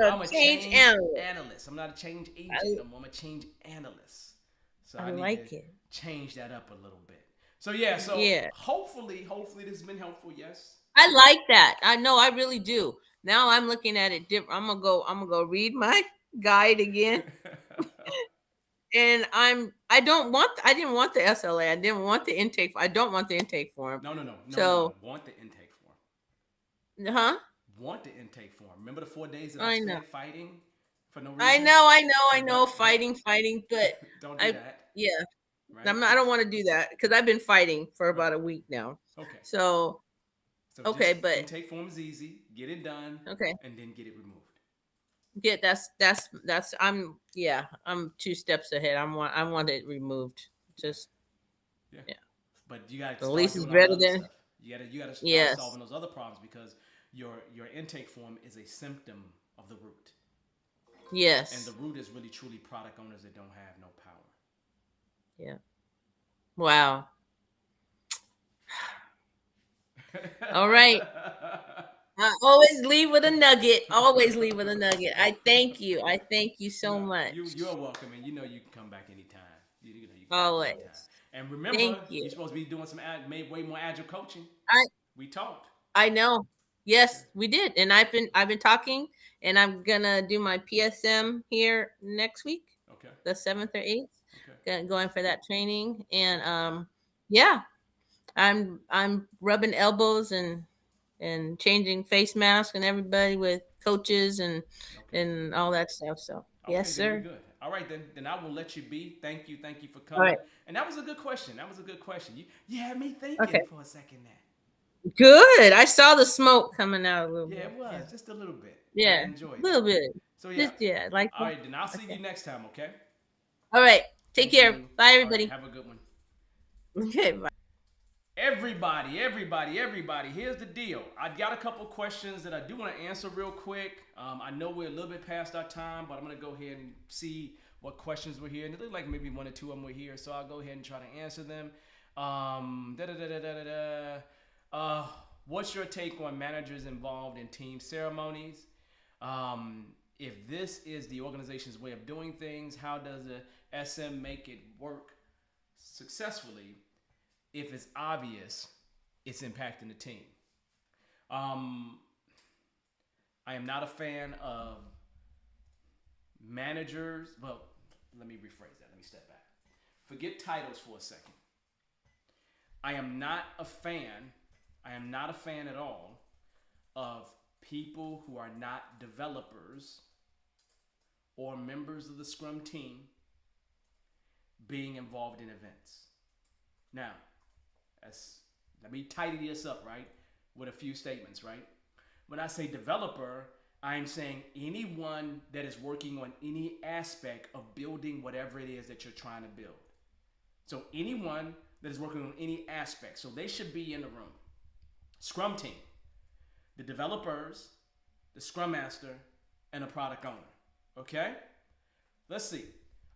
I'm a change analyst. I'm not a change agent. I'm a change analyst. So I need to change that up a little bit. So hopefully this has been helpful, yes. I like that. I know, I really do. Now I'm looking at it different. I'm gonna go read my guide again. And I didn't want the SLA. I didn't want the intake. I don't want the intake form. No. So want the intake form. Huh? Want the intake form. Remember the 4 days that I spent fighting for no reason? I know, fighting, but don't do that. Yeah. Right? I don't want to do that because I've been fighting for about a week now. Okay. So So Okay, just but intake form is easy. Get it done, okay. and then get it removed. Yeah, I'm 2 steps ahead. I want it removed. Yeah, Just yeah. yeah. But you got to At start least it's doing all the better other than stuff. You got to start yes. solving those other problems because your intake form is a symptom of the root, and the Yes. root is really truly product owners that don't have no power. Yeah. Wow. All right. I always leave with a nugget. Always leave with a nugget. I thank you. I thank you so No, much. you're welcome, and you know you can come back anytime. You know you can come back anytime. Always. And remember, Thank you. you're supposed to be doing some way more agile coaching. I We talked. I know. Okay. Yes, we did. And I've been talking, and I'm gonna do my PSM here next week, Okay. the 7th or 8th. Okay. Going for that training. And Okay. yeah, I'm rubbing elbows and changing face masks and everybody with coaches Okay. and all that stuff. So Okay. yes, Then we're sir. good. All right. Then I will let you be. Thank you. Thank you for All coming. right. And that was a good question. That was a good question. You had me Okay. thinking for a second there. Good. I saw the smoke coming out a little Yeah, it bit. Yeah. was just a little bit, but I Yeah. A enjoyed little that. bit. So yeah. Just yeah, like All that. right. Then I'll see you Okay. next time. Okay. All right. Take Thank care. you. Bye All right. everybody. Have a good one. Okay, bye. Everybody, here's the deal. I got a couple questions that I do want to answer real quick. I know we're a little bit past our time, but I'm going to go ahead and see what questions were here. And it looked like maybe 1 or 2 of them were here, so I'll go ahead and try to answer them. What's your take on managers involved in team ceremonies? If this is the organization's way of doing things, how does the SM make it work successfully if it's obvious it's impacting the team? I am not a fan of managers. Well, let me rephrase that. Let me step back. Forget titles for a second. I am not a fan at all of people who are not developers or members of the Scrum team being involved in events. Now, let me tidy this up, right? With a few statements, right? When I say developer, I'm saying anyone that is working on any aspect of building whatever it is that you're trying to build. So anyone that is working on any aspect, so they should be in the room. Scrum team, the developers, the Scrum Master, and a product owner. Okay? Let's see.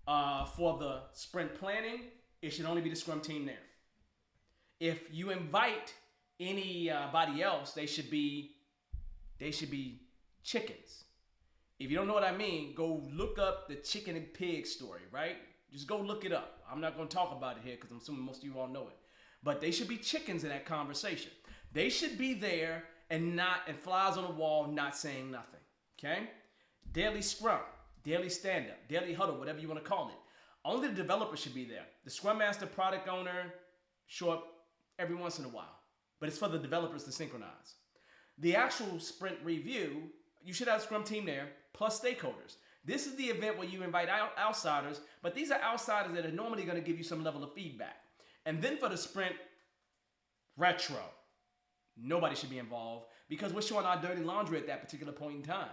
For the sprint planning, it should only be the Scrum team there. If you invite anybody else, they should be chickens. If you don't know what I mean, go look up the chicken and pig story, right? Just go look it up. I'm not going to talk about it here because I'm assuming most of you all know it. But they should be chickens in that conversation. They should be there and flies on the wall, not saying nothing. Okay? Daily scrum, daily stand-up, daily huddle, whatever you want to call it. Only the developer should be there. The Scrum Master, product owner, show up every once in a while. But it's for the developers to synchronize. The actual sprint review, you should have a Scrum team there, plus stakeholders. This is the event where you invite outsiders, but these are outsiders that are normally going to give you some level of feedback. And then for the sprint retro, nobody should be involved because we're showing our dirty laundry at that particular point in time.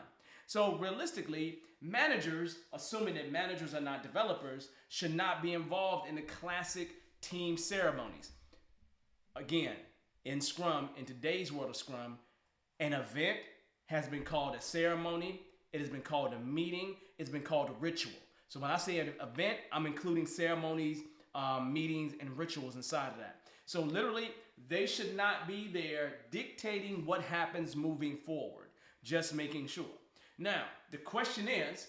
So realistically, managers, assuming that managers are not developers, should not be involved in the classic team ceremonies. Again, in Scrum, in today's world of Scrum, an event has been called a ceremony. It has been called a meeting. It's been called a ritual. So when I say an event, I'm including ceremonies, meetings, and rituals inside of that. So literally, they should not be there dictating what happens moving forward, just making sure. Now, the question is,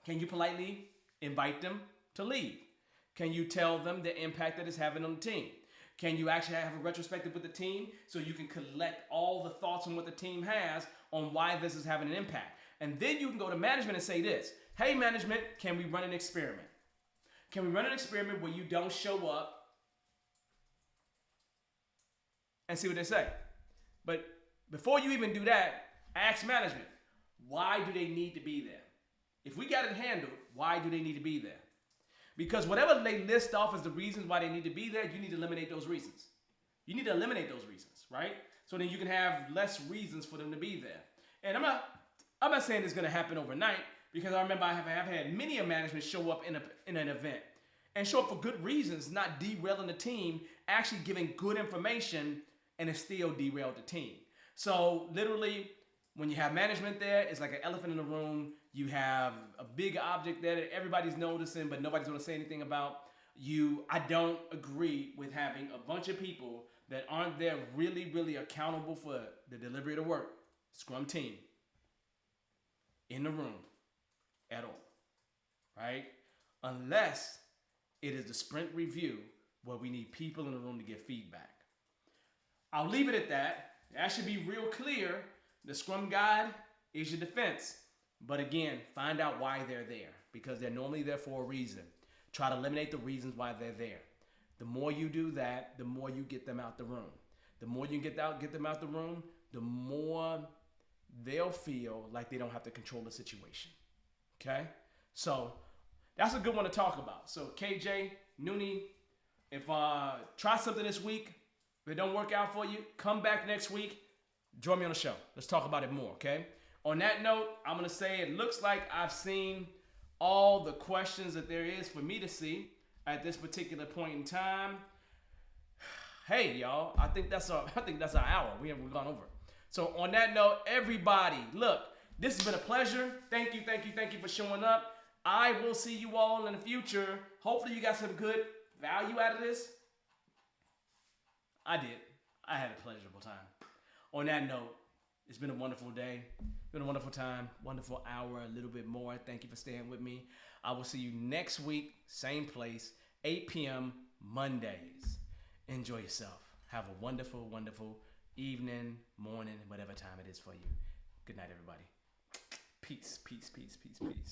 can you politely invite them to leave? Can you tell them the impact that it's having on the team? Can you actually have a retrospective with the team so you can collect all the thoughts on what the team has on why this is having an impact? And then you can go to management and say this, hey management, can we run an experiment? Can we run an experiment where you don't show up and see what they say? But before you even do that, ask management, why do they need to be there? If we got it handled, why do they need to be there? Because whatever they list off as the reasons why they need to be there, you need to eliminate those reasons. You need to eliminate those reasons, right? So then you can have less reasons for them to be there. And I'm not saying it's going to happen overnight, because I remember I have had many a management show up in an event and show up for good reasons, not derailing the team, actually giving good information, and it still derailed the team. So literally, when you have management there, it's like an elephant in the room. You have a big object there that everybody's noticing, but nobody's going to say anything about. I don't agree with having a bunch of people that aren't there really, really accountable for the delivery of the work, Scrum team, in the room at all, right? Unless it is the sprint review where we need people in the room to give feedback. I'll leave it at that. That should be real clear. The Scrum Guide is your defense. But again, find out why they're there, because they're normally there for a reason. Try to eliminate the reasons why they're there. The more you do that, the more you get them out the room. The more you get them out the room, the more they'll feel like they don't have to control the situation. Okay? So that's a good one to talk about. So KJ, Noonie, if try something this week. If it don't work out for you, come back next week. Join me on the show. Let's talk about it more, okay? On that note, I'm going to say it looks like I've seen all the questions that there is for me to see at this particular point in time. Hey, y'all, I think that's our hour. We've gone over. So on that note, everybody, look, this has been a pleasure. Thank you for showing up. I will see you all in the future. Hopefully you got some good value out of this. I did. I had a pleasurable time. On that note, it's been a wonderful day. It's been a wonderful time, wonderful hour, a little bit more. Thank you for staying with me. I will see you next week, same place, 8 p.m. Mondays. Enjoy yourself. Have a wonderful, wonderful evening, morning, whatever time it is for you. Good night, everybody. Peace, peace, peace, peace, peace.